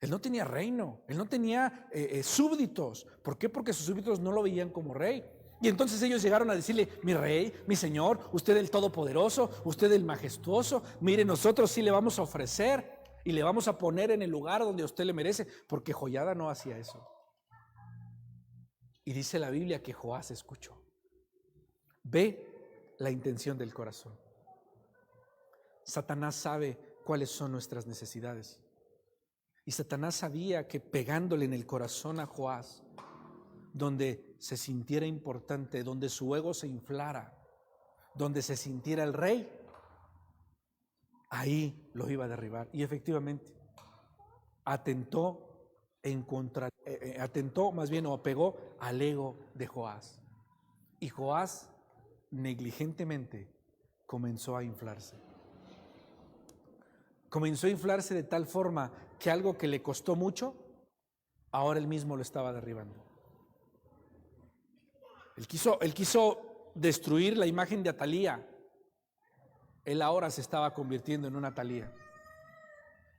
Él no tenía reino, él no tenía súbditos. ¿Por qué? Porque sus súbditos no lo veían como rey. Y entonces ellos llegaron a decirle, mi rey, mi señor, usted el todopoderoso, usted el majestuoso, mire, nosotros sí le vamos a ofrecer y le vamos a poner en el lugar donde usted le merece, porque Joiada no hacía eso. Y dice la Biblia que Joás escuchó. Ve la intención del corazón. Satanás sabe cuáles son nuestras necesidades. Y Satanás sabía que pegándole en el corazón a Joás, donde se sintiera importante, donde su ego se inflara, donde se sintiera el rey, ahí lo iba a derribar. Y efectivamente, atentó más bien, o apegó al ego de Joás. Y Joás negligentemente comenzó a inflarse. Comenzó a inflarse de tal forma que algo que le costó mucho, ahora él mismo lo estaba derribando. Él quiso destruir la imagen de Atalía. Él ahora se estaba convirtiendo en una Atalía.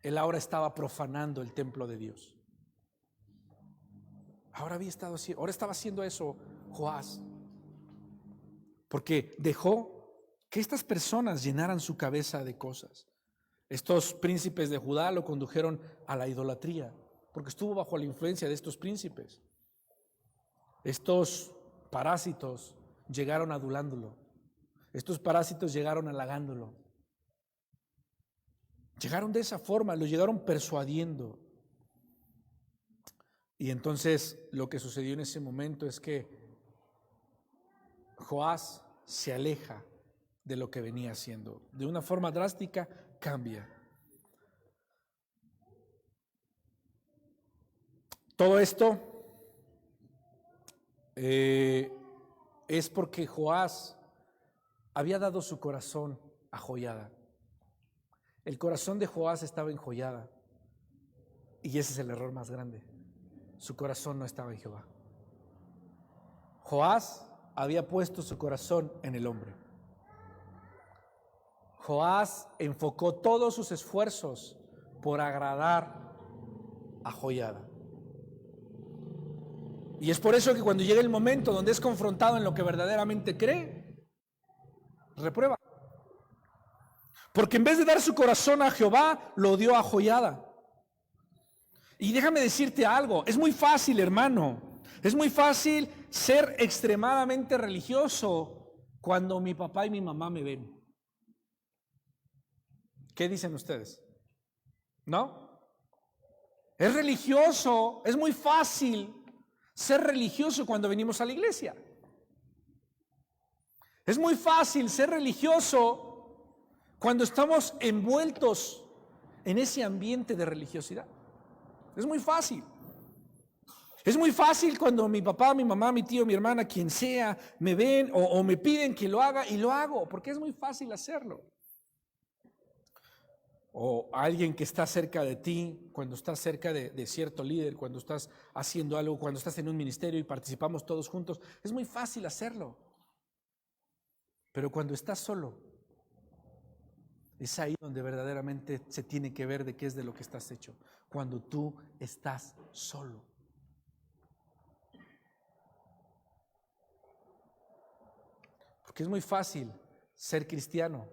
Él ahora estaba profanando el templo de Dios. Ahora estaba haciendo eso Joás. Porque dejó que estas personas llenaran su cabeza de cosas. Estos príncipes de Judá lo condujeron a la idolatría, porque estuvo bajo la influencia de estos príncipes. Estos parásitos llegaron adulándolo. Estos parásitos llegaron halagándolo. Llegaron de esa forma, lo llegaron persuadiendo. Y entonces lo que sucedió en ese momento es que Joás se aleja de lo que venía haciendo. De una forma drástica cambia. Todo esto es porque Joás había dado su corazón a Joiada. El corazón de Joás estaba en Joiada. Y ese es el error más grande. Su corazón no estaba en Jehová. Joás había puesto su corazón en el hombre. Joás enfocó todos sus esfuerzos por agradar a Joiada. Y es por eso que cuando llega el momento donde es confrontado en lo que verdaderamente cree, reprueba. Porque en vez de dar su corazón a Jehová, lo dio a Joiada. Y déjame decirte algo, es muy fácil, hermano, es muy fácil ser extremadamente religioso cuando mi papá y mi mamá me ven. ¿Qué dicen ustedes? ¿No? Es religioso, es muy fácil ser religioso cuando venimos a la iglesia. Es muy fácil ser religioso cuando estamos envueltos en ese ambiente de religiosidad. Es muy fácil. Es muy fácil cuando mi papá, mi mamá, mi tío, mi hermana, quien sea, me ven o me piden que lo haga y lo hago, porque es muy fácil hacerlo. O alguien que está cerca de ti, cuando estás cerca de cierto líder, cuando estás haciendo algo, cuando estás en un ministerio y participamos todos juntos, es muy fácil hacerlo. Pero cuando estás solo, es ahí donde verdaderamente se tiene que ver de qué es de lo que estás hecho. Cuando tú estás solo. Porque es muy fácil ser cristiano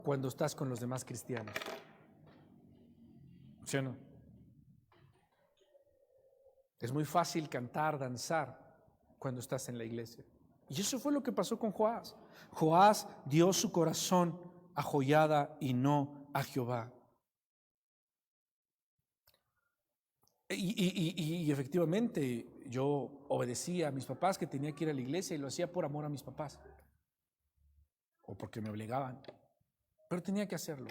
cuando estás con los demás cristianos. ¿Sí o no? Es muy fácil cantar, danzar cuando estás en la iglesia. Y eso fue lo que pasó con Joás. Joás dio su corazón a Joiada y no a Jehová. Y efectivamente yo obedecía a mis papás que tenía que ir a la iglesia y lo hacía por amor a mis papás. O porque me obligaban. Pero tenía que hacerlo.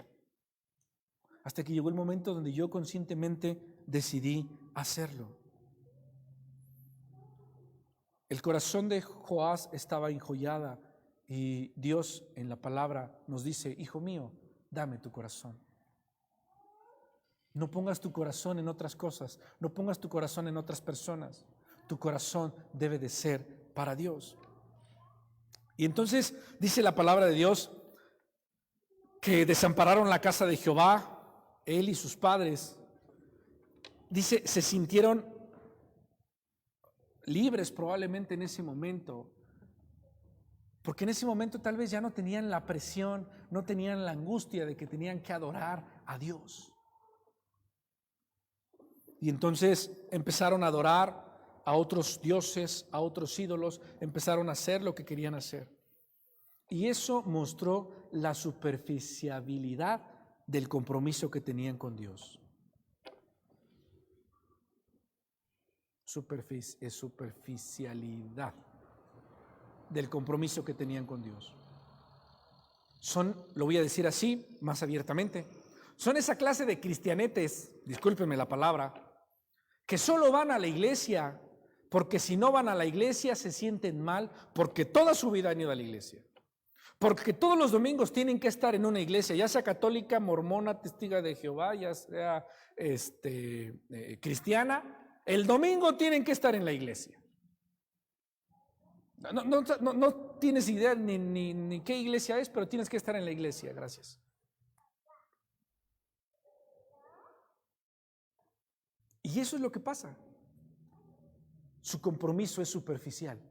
Hasta que llegó el momento donde yo conscientemente decidí hacerlo. El corazón de Joás estaba en Joiada y Dios en la palabra nos dice: hijo mío, dame tu corazón. No pongas tu corazón en otras cosas, no pongas tu corazón en otras personas. Tu corazón debe de ser para Dios. Y entonces dice la palabra de Dios que desampararon la casa de Jehová, él y sus padres. Dice, se sintieron libres probablemente en ese momento, porque en ese momento tal vez ya no tenían la presión, no tenían la angustia de que tenían que adorar a Dios. Y entonces empezaron a adorar a otros dioses, a otros ídolos, empezaron a hacer lo que querían hacer. Y eso mostró la superficialidad del compromiso que tenían con Dios. Superficialidad del compromiso que tenían con Dios. Son, lo voy a decir así, más abiertamente, son esa clase de cristianetes, discúlpenme la palabra, que solo van a la iglesia porque si no van a la iglesia se sienten mal, porque toda su vida han ido a la iglesia, porque todos los domingos tienen que estar en una iglesia, ya sea católica, mormona, testiga de Jehová, ya sea cristiana. El domingo tienen que estar en la iglesia. No tienes idea ni qué iglesia es, pero tienes que estar en la iglesia. Gracias. Y eso es lo que pasa. Su compromiso es superficial.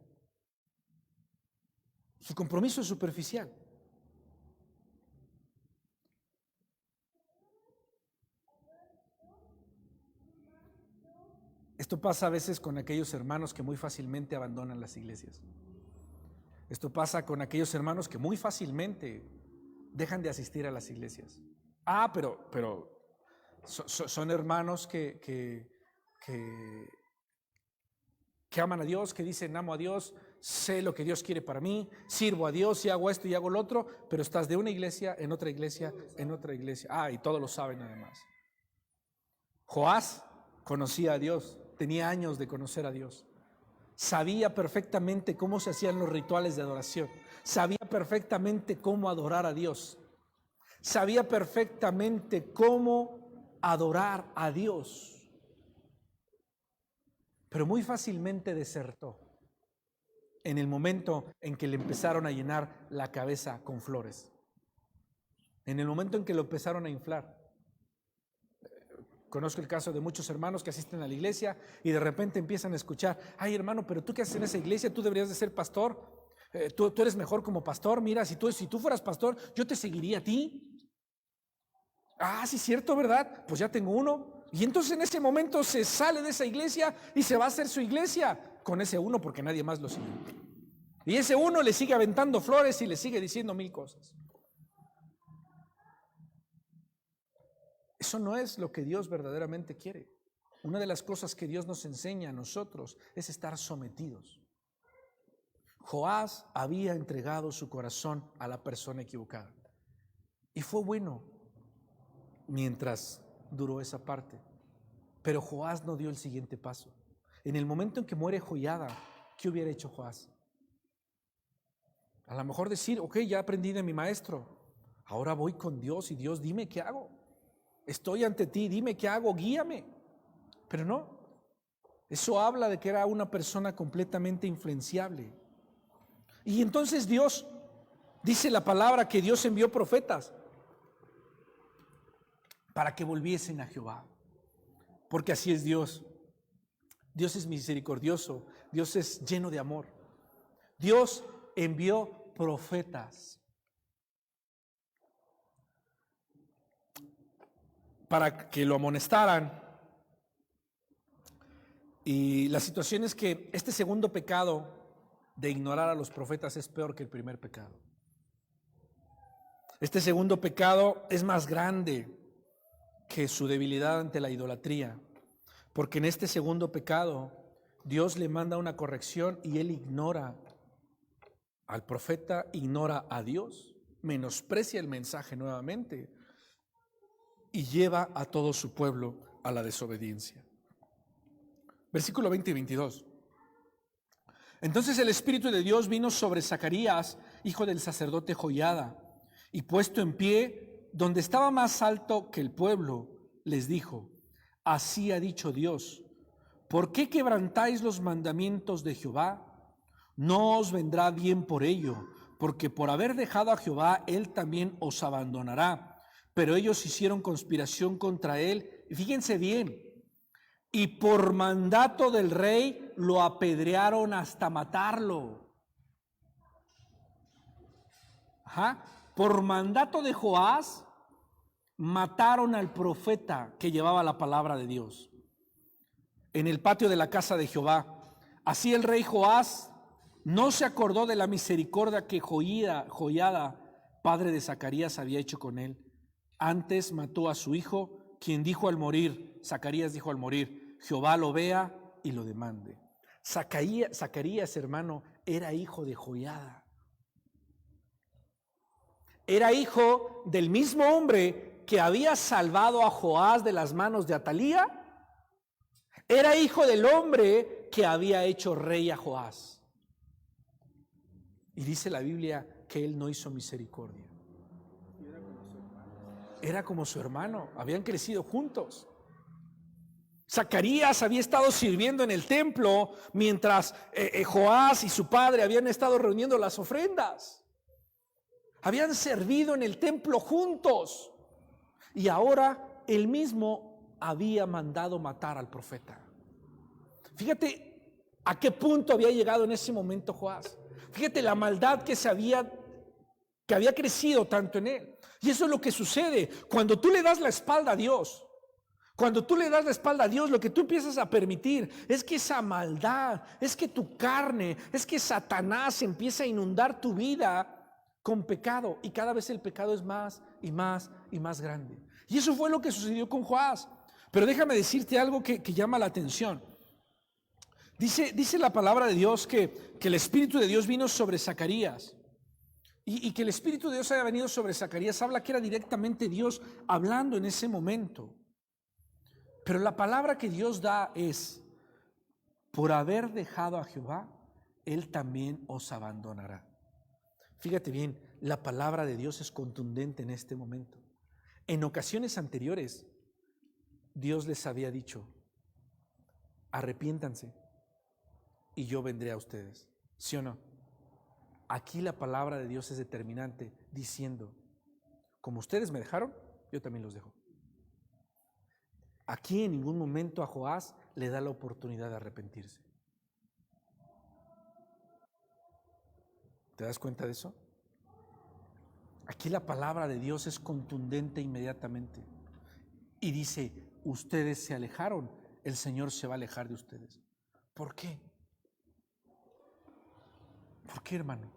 Su compromiso es superficial. Esto pasa a veces con aquellos hermanos que muy fácilmente abandonan las iglesias. Esto pasa con aquellos hermanos que muy fácilmente dejan de asistir a las iglesias. Pero son hermanos que aman a Dios, que dicen amo a Dios, sé lo que Dios quiere para mí, sirvo a Dios y hago esto y hago lo otro, pero estás de una iglesia en otra iglesia, en otra iglesia. Y todos lo saben además. Joás conocía a Dios, tenía años de conocer a Dios. Sabía perfectamente cómo se hacían los rituales de adoración. Sabía perfectamente cómo adorar a Dios. Sabía perfectamente cómo adorar a Dios. Pero muy fácilmente desertó en el momento en que le empezaron a llenar la cabeza con flores. En el momento en que lo empezaron a inflar. Conozco el caso de muchos hermanos que asisten a la iglesia y de repente empiezan a escuchar: ay hermano, pero tú qué haces en esa iglesia, tú deberías de ser pastor, tú eres mejor como pastor, mira, si tú fueras pastor, yo te seguiría a ti. Sí, cierto, ¿verdad? Pues ya tengo uno. Y entonces en ese momento se sale de esa iglesia y se va a hacer su iglesia con ese uno porque nadie más lo sigue. Y ese uno le sigue aventando flores y le sigue diciendo mil cosas. Eso no es lo que Dios verdaderamente quiere. Una de las cosas que Dios nos enseña a nosotros es estar sometidos. Joás había entregado su corazón a la persona equivocada. Y fue bueno mientras duró esa parte. Pero Joás no dio el siguiente paso. En el momento en que muere Joiada, ¿qué hubiera hecho Joás? A lo mejor decir: ok, ya aprendí de mi maestro, ahora voy con Dios y Dios, dime qué hago. Estoy ante ti, dime qué hago, guíame. Pero no, eso habla de que era una persona completamente influenciable. Y entonces Dios, dice la palabra que Dios envió profetas para que volviesen a Jehová. Porque así es Dios. Dios es misericordioso, Dios es lleno de amor. Dios envió profetas para que lo amonestaran Y la situación es que este segundo pecado de ignorar a los profetas es peor que el primer pecado. Este segundo pecado es más grande que su debilidad ante la idolatría, porque en este segundo pecado Dios le manda una corrección y él ignora al profeta, ignora a Dios, menosprecia el mensaje nuevamente y lleva a todo su pueblo a la desobediencia. Versículo 20 y 22. Entonces el Espíritu de Dios vino sobre Zacarías, hijo del sacerdote Joiada, y puesto en pie, donde estaba más alto que el pueblo, les dijo: así ha dicho Dios, ¿por qué quebrantáis los mandamientos de Jehová? No os vendrá bien por ello, porque por haber dejado a Jehová, él también os abandonará. Pero ellos hicieron conspiración contra él, y fíjense bien, y por mandato del rey lo apedrearon hasta matarlo. Por mandato de Joás mataron al profeta que llevaba la palabra de Dios en el patio de la casa de Jehová. Así el rey Joás no se acordó de la misericordia que Joiada, padre de Zacarías, había hecho con él. Antes mató a su hijo, quien dijo al morir, Zacarías dijo al morir: Jehová lo vea y lo demande. Zacarías, hermano, era hijo de Joiada. Era hijo del mismo hombre que había salvado a Joás de las manos de Atalía. Era hijo del hombre que había hecho rey a Joás. Y dice la Biblia que él no hizo misericordia. Era como su hermano, habían crecido juntos. Zacarías había estado sirviendo en el templo mientras Joás y su padre habían estado reuniendo las ofrendas. Habían servido en el templo juntos y ahora él mismo había mandado matar al profeta. Fíjate a qué punto había llegado en ese momento Joás. Fíjate la maldad que había crecido tanto en él. Y eso es lo que sucede cuando tú le das la espalda a Dios. Cuando tú le das la espalda a Dios, lo que tú empiezas a permitir es que esa maldad, es que tu carne, es que Satanás empieza a inundar tu vida con pecado, y cada vez el pecado es más y más y más grande. Y eso fue lo que sucedió con Joás. Pero déjame decirte algo que llama la atención. Dice la palabra de Dios que el Espíritu de Dios vino sobre Zacarías. Y que el Espíritu de Dios haya venido sobre Zacarías habla que era directamente Dios hablando en ese momento. Pero la palabra que Dios da es: por haber dejado a Jehová, él también os abandonará. Fíjate bien, la palabra de Dios es contundente en este momento. En ocasiones anteriores, Dios les había dicho: arrepiéntanse y yo vendré a ustedes. ¿Sí o no? Aquí la palabra de Dios es determinante, diciendo: como ustedes me dejaron, yo también los dejo. Aquí en ningún momento a Joás le da la oportunidad de arrepentirse. ¿Te das cuenta de eso? Aquí la palabra de Dios es contundente inmediatamente y dice: ustedes se alejaron, el Señor se va a alejar de ustedes. ¿Por qué? ¿Por qué, hermano?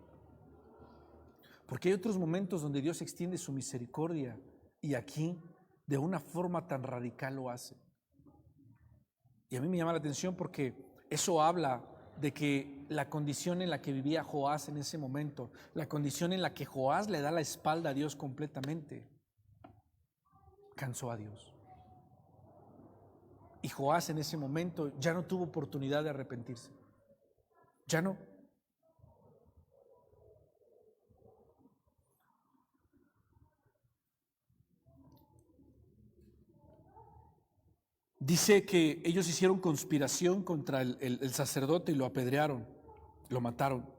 Porque hay otros momentos donde Dios extiende su misericordia y aquí de una forma tan radical lo hace. Y a mí me llama la atención porque eso habla de que la condición en la que vivía Joás en ese momento, la condición en la que Joás le da la espalda a Dios completamente, cansó a Dios. Y Joás en ese momento ya no tuvo oportunidad de arrepentirse. Ya no. Dice que ellos hicieron conspiración contra el sacerdote y lo apedrearon, lo mataron.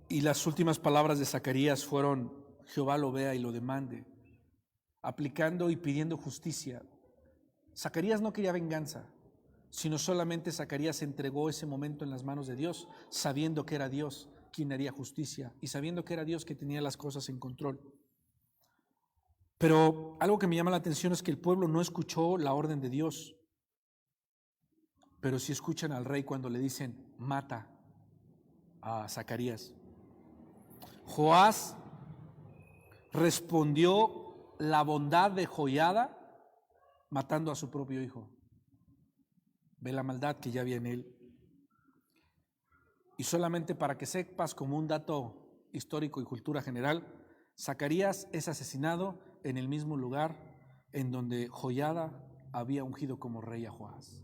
Y las últimas palabras de Zacarías fueron: Jehová lo vea y lo demande, aplicando y pidiendo justicia. Zacarías no quería venganza, sino solamente Zacarías entregó ese momento en las manos de Dios, sabiendo que era Dios quien haría justicia y sabiendo que era Dios que tenía las cosas en control. Pero algo que me llama la atención es que el pueblo no escuchó la orden de Dios, pero sí escuchan al rey cuando le dicen, mata a Zacarías. Joás respondió la bondad de Joiada matando a su propio hijo. Ve la maldad que ya había en él. Y solamente para que sepas, como un dato histórico y cultura general, Zacarías es asesinado en el mismo lugar en donde Joiada había ungido como rey a Joás.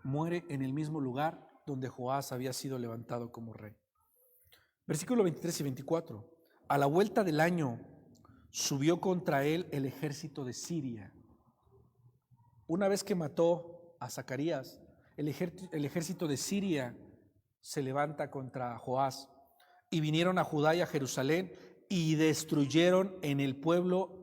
Muere en el mismo lugar donde Joás había sido levantado como rey. Versículo 23 y 24. A la vuelta del año subió contra él el ejército de Siria. Una vez que mató a Zacarías, el ejército de Siria se levanta contra Joás y vinieron a Judá y a Jerusalén y destruyeron en el pueblo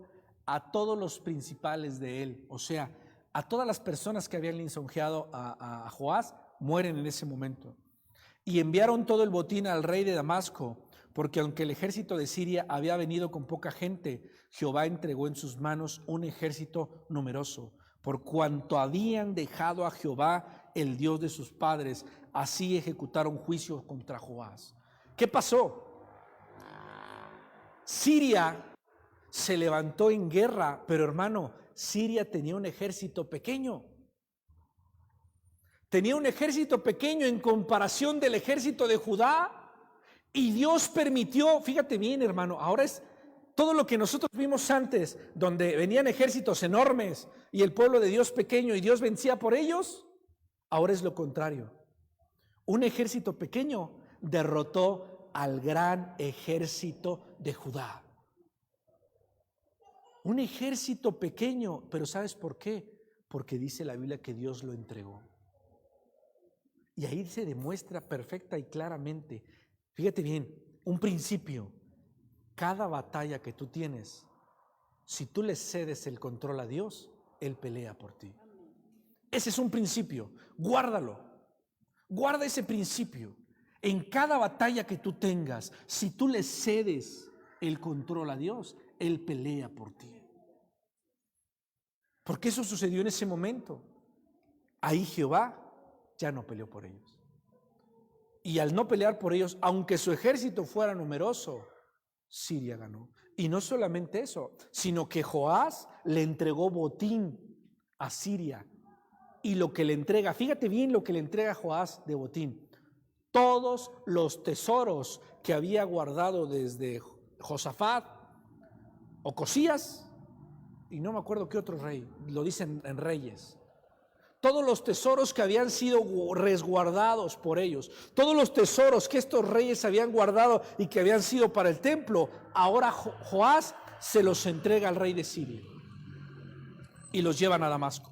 a todos los principales de él, o sea, a todas las personas que habían lisonjeado a Joás, mueren en ese momento. Y enviaron todo el botín al rey de Damasco, porque aunque el ejército de Siria había venido con poca gente, Jehová entregó en sus manos un ejército numeroso, por cuanto habían dejado a Jehová, el Dios de sus padres, así ejecutaron juicio contra Joás. ¿Qué pasó? Siria se levantó en guerra, pero hermano, Siria tenía un ejército pequeño. Tenía un ejército pequeño en comparación del ejército de Judá, y Dios permitió, fíjate bien hermano, ahora es todo lo que nosotros vimos antes, donde venían ejércitos enormes y el pueblo de Dios pequeño y Dios vencía por ellos, ahora es lo contrario. Un ejército pequeño derrotó al gran ejército de Judá. Un ejército pequeño, pero ¿sabes por qué? Porque dice la Biblia que Dios lo entregó. Y ahí se demuestra perfecta y claramente, fíjate bien, un principio. Cada batalla que tú tienes, si tú le cedes el control a Dios, Él pelea por ti. Ese es un principio, guárdalo. Guarda ese principio. En cada batalla que tú tengas, si tú le cedes el control a Dios, Él pelea por ti. Porque eso sucedió en ese momento. Ahí Jehová ya no peleó por ellos. Y al no pelear por ellos, aunque su ejército fuera numeroso, Siria ganó. Y no solamente eso, sino que Joás le entregó botín a Siria. Y lo que le entrega, fíjate bien lo que le entrega Joás de botín. Todos los tesoros que había guardado desde Josafat, Ocosías, y no me acuerdo qué otro rey, lo dicen en Reyes. Todos los tesoros que habían sido resguardados por ellos, todos los tesoros que estos reyes habían guardado y que habían sido para el templo, ahora Joás se los entrega al rey de Siria y los llevan a Damasco.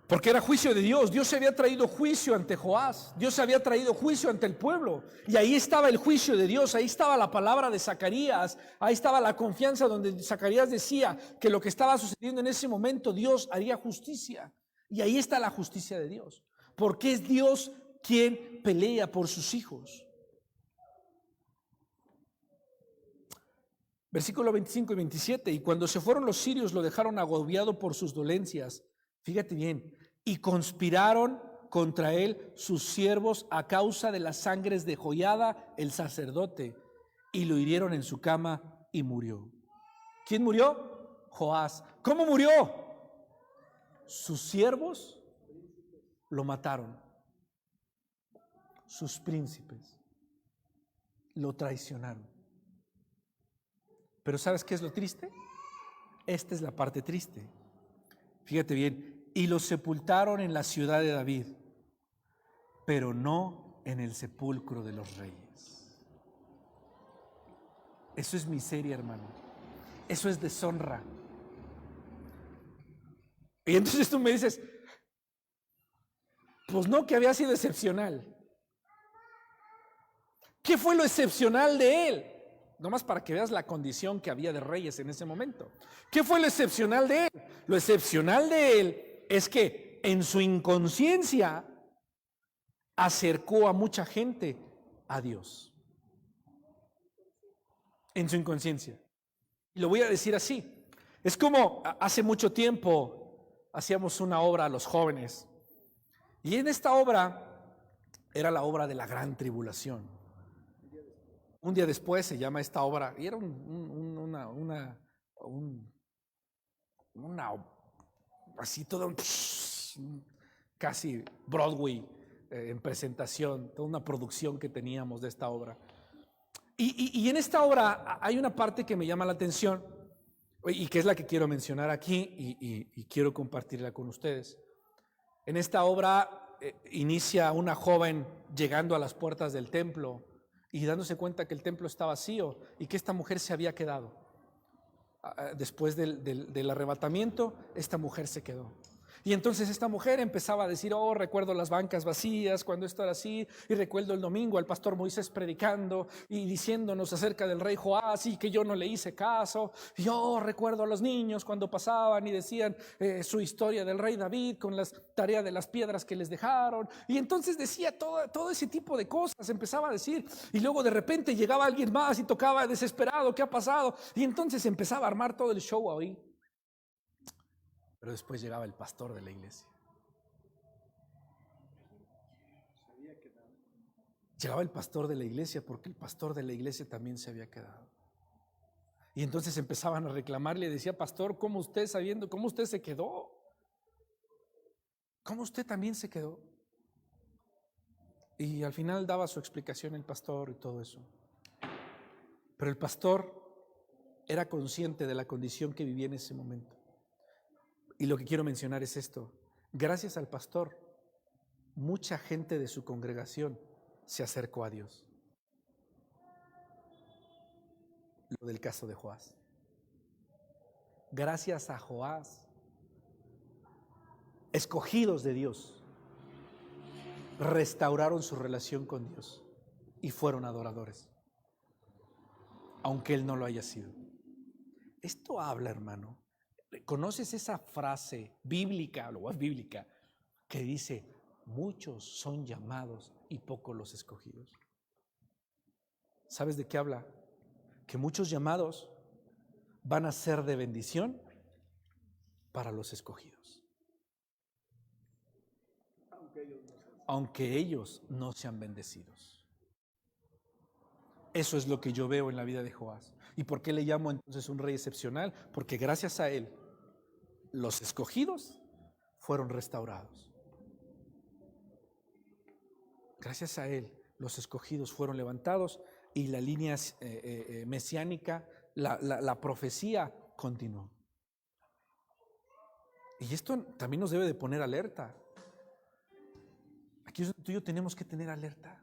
Porque era juicio de Dios. Dios había traído juicio ante Joás. Dios había traído juicio ante el pueblo. Y ahí estaba el juicio de Dios. Ahí estaba la palabra de Zacarías. Ahí estaba la confianza donde Zacarías decía que lo que estaba sucediendo en ese momento, Dios haría justicia. Y ahí está la justicia de Dios. Porque es Dios quien pelea por sus hijos. Versículo 25 y 27. Y cuando se fueron los sirios, lo dejaron agobiado por sus dolencias. Fíjate bien. Y conspiraron contra él sus siervos a causa de las sangres de Joiada, el sacerdote, y lo hirieron en su cama y murió. ¿Quién murió? Joás. ¿Cómo murió? Sus siervos lo mataron. Sus príncipes lo traicionaron. Pero ¿sabes qué es lo triste? Esta es la parte triste. Fíjate bien. Y lo sepultaron en la ciudad de David, pero no en el sepulcro de los reyes. Eso es miseria, hermano. Eso es deshonra. Y entonces tú me dices, pues no, que había sido excepcional. ¿Qué fue lo excepcional de él? Nomás para que veas la condición que había de reyes en ese momento. ¿Qué fue lo excepcional de él? Lo excepcional de él es que en su inconsciencia acercó a mucha gente a Dios. En su inconsciencia. Y lo voy a decir así. Es como hace mucho tiempo hacíamos una obra a los jóvenes. Y en esta obra era la obra de la gran tribulación. Un día después se llama esta obra, y era así todo casi Broadway en presentación, toda una producción que teníamos de esta obra. Y en esta obra hay una parte que me llama la atención y que es la que quiero mencionar aquí y quiero compartirla con ustedes. En esta obra inicia una joven llegando a las puertas del templo y dándose cuenta que el templo está vacío y que esta mujer se había quedado. Después del arrebatamiento, esta mujer se quedó. Y entonces esta mujer empezaba a decir, oh, recuerdo las bancas vacías cuando esto era así, y recuerdo el domingo al pastor Moisés predicando y diciéndonos acerca del rey Joás y que yo no le hice caso. Y yo recuerdo a los niños cuando pasaban y decían su historia del rey David con las tareas de las piedras que les dejaron. Y entonces decía todo ese tipo de cosas, empezaba a decir. Y luego de repente llegaba alguien más y tocaba desesperado, ¿qué ha pasado? Y entonces empezaba a armar todo el show ahí. Pero después llegaba el pastor de la iglesia. Llegaba el pastor de la iglesia porque el pastor de la iglesia también se había quedado. Y entonces empezaban a reclamarle y decía, pastor, ¿cómo usted sabiendo? ¿Cómo usted se quedó? ¿Cómo usted también se quedó? Y al final daba su explicación el pastor y todo eso. Pero el pastor era consciente de la condición que vivía en ese momento. Y lo que quiero mencionar es esto. Gracias al pastor, mucha gente de su congregación se acercó a Dios. Lo del caso de Joás. Gracias a Joás, escogidos de Dios, restauraron su relación con Dios y fueron adoradores, aunque él no lo haya sido. Esto habla, hermano. ¿Conoces esa frase bíblica, o es bíblica, que dice, muchos son llamados y pocos los escogidos? ¿Sabes de qué habla? Que muchos llamados van a ser de bendición para los escogidos, aunque ellos no sean bendecidos. Eso es lo que yo veo en la vida de Joás. ¿Y por qué le llamo entonces un rey excepcional? Porque gracias a él, los escogidos fueron restaurados. Gracias a él, los escogidos fueron levantados y la línea mesiánica, la profecía continuó. Y esto también nos debe de poner alerta. Aquí tú y yo tenemos que tener alerta.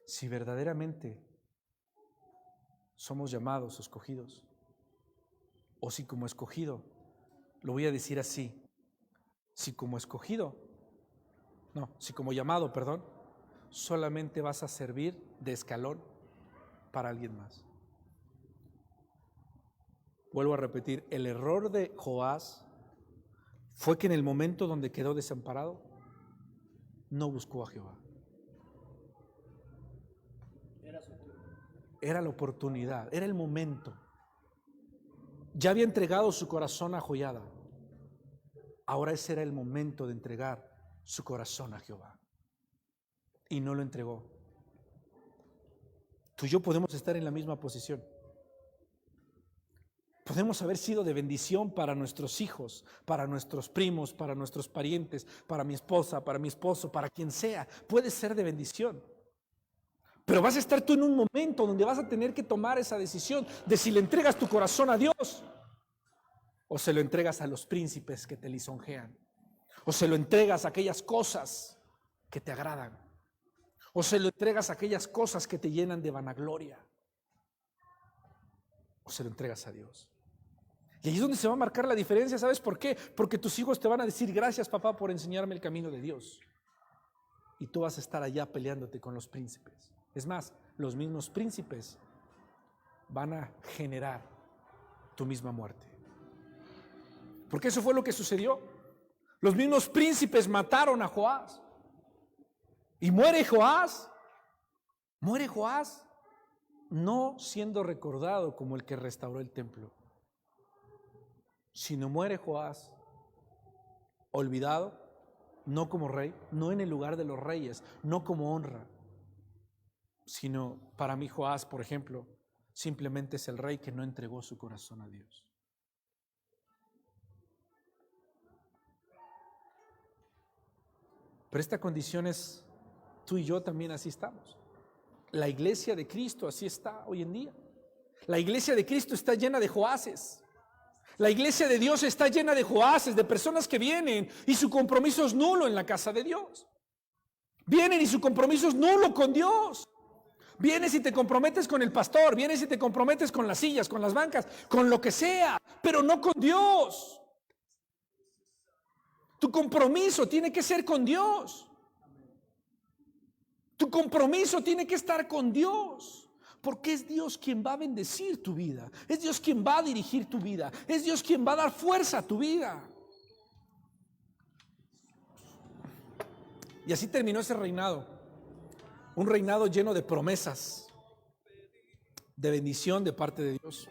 Si verdaderamente somos llamados, escogidos, o si como escogido, lo voy a decir así, si como llamado, solamente vas a servir de escalón para alguien más. Vuelvo a repetir, el error de Joás fue que en el momento donde quedó desamparado, no buscó a Jehová. Era la oportunidad, era el momento. Ya había entregado su corazón a Joiada. Ahora ese era el momento de entregar su corazón a Jehová. Y no lo entregó. Tú y yo podemos estar en la misma posición. Podemos haber sido de bendición para nuestros hijos, para nuestros primos, para nuestros parientes, para mi esposa, para mi esposo, para quien sea. Puede ser de bendición. Pero vas a estar tú en un momento donde vas a tener que tomar esa decisión de si le entregas tu corazón a Dios o se lo entregas a los príncipes que te lisonjean, o se lo entregas a aquellas cosas que te agradan, o se lo entregas a aquellas cosas que te llenan de vanagloria, o se lo entregas a Dios. Y ahí es donde se va a marcar la diferencia. ¿Sabes por qué? Porque tus hijos te van a decir, gracias papá por enseñarme el camino de Dios. Y tú vas a estar allá peleándote con los príncipes. Es más, los mismos príncipes van a generar tu misma muerte. Porque eso fue lo que sucedió. Los mismos príncipes mataron a Joás. Y muere Joás. Muere Joás no siendo recordado como el que restauró el templo, sino muere Joás olvidado, no como rey, no en el lugar de los reyes, no como honra, sino para mí Joás, por ejemplo, simplemente es el rey que no entregó su corazón a Dios. Pero esta condición es, tú y yo también así estamos. La iglesia de Cristo así está hoy en día. La iglesia de Cristo está llena de Joáses. La iglesia de Dios está llena de Joáses, de personas que vienen y su compromiso es nulo en la casa de Dios. Vienen y su compromiso es nulo con Dios. Vienes y te comprometes con el pastor, vienes y te comprometes con las sillas, con las bancas, con lo que sea, pero no con Dios. Tu compromiso tiene que ser con Dios. Tu compromiso tiene que estar con Dios, porque es Dios quien va a bendecir tu vida, es Dios quien va a dirigir tu vida, es Dios quien va a dar fuerza a tu vida. Y así terminó ese reinado, un reinado lleno de promesas, de bendición de parte de Dios.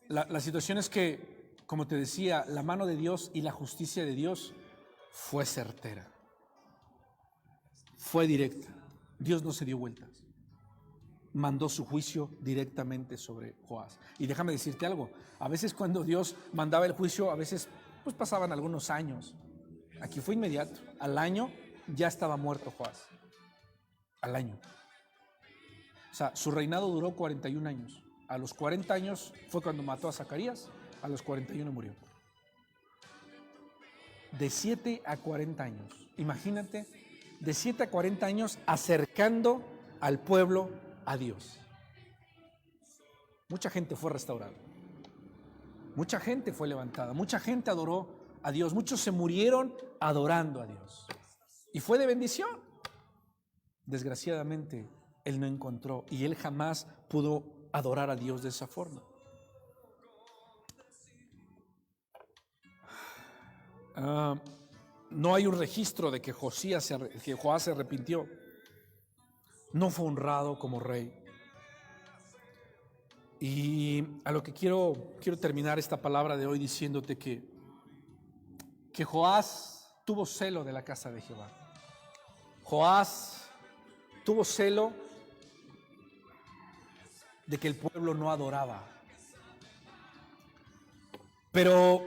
La situación es que, como te decía, la mano de Dios y la justicia de Dios fue certera, fue directa. Dios no se dio vueltas, mandó su juicio directamente sobre Joás. Y déjame decirte algo, a veces cuando Dios mandaba el juicio, a veces pues pasaban algunos años. Aquí fue inmediato, al año ya estaba muerto Joás, al año. O sea, su reinado duró 41 años. A los 40 años fue cuando mató a Zacarías, a los 41 murió. De 7 a 40 años, imagínate, de 7 a 40 años acercando al pueblo a Dios. Mucha gente fue restaurada, mucha gente fue levantada, mucha gente adoró a Dios, muchos se murieron adorando a Dios. Y fue de bendición. Desgraciadamente, él no encontró y él jamás pudo adorar a Dios de esa forma. No hay un registro de que Joás se arrepintió. No fue honrado como rey. Y a lo que quiero terminar esta palabra de hoy diciéndote que Joás tuvo celo de la casa de Jehová. Joás tuvo celo de que el pueblo no adoraba. Pero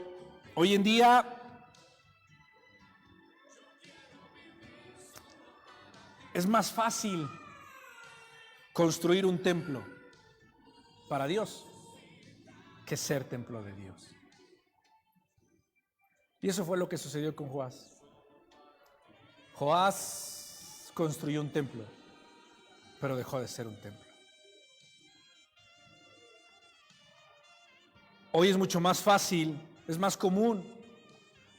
hoy en día es más fácil construir un templo para Dios que ser templo de Dios. Y eso fue lo que sucedió con Joás. Joás construyó un templo, pero dejó de ser un templo. Hoy es mucho más fácil, es más común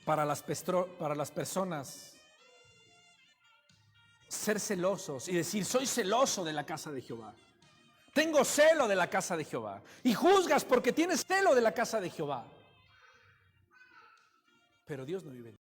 para las personas ser celosos y decir: soy celoso de la casa de Jehová. Tengo celo de la casa de Jehová. Y juzgas porque tienes celo de la casa de Jehová. Pero Dios no vive en ti.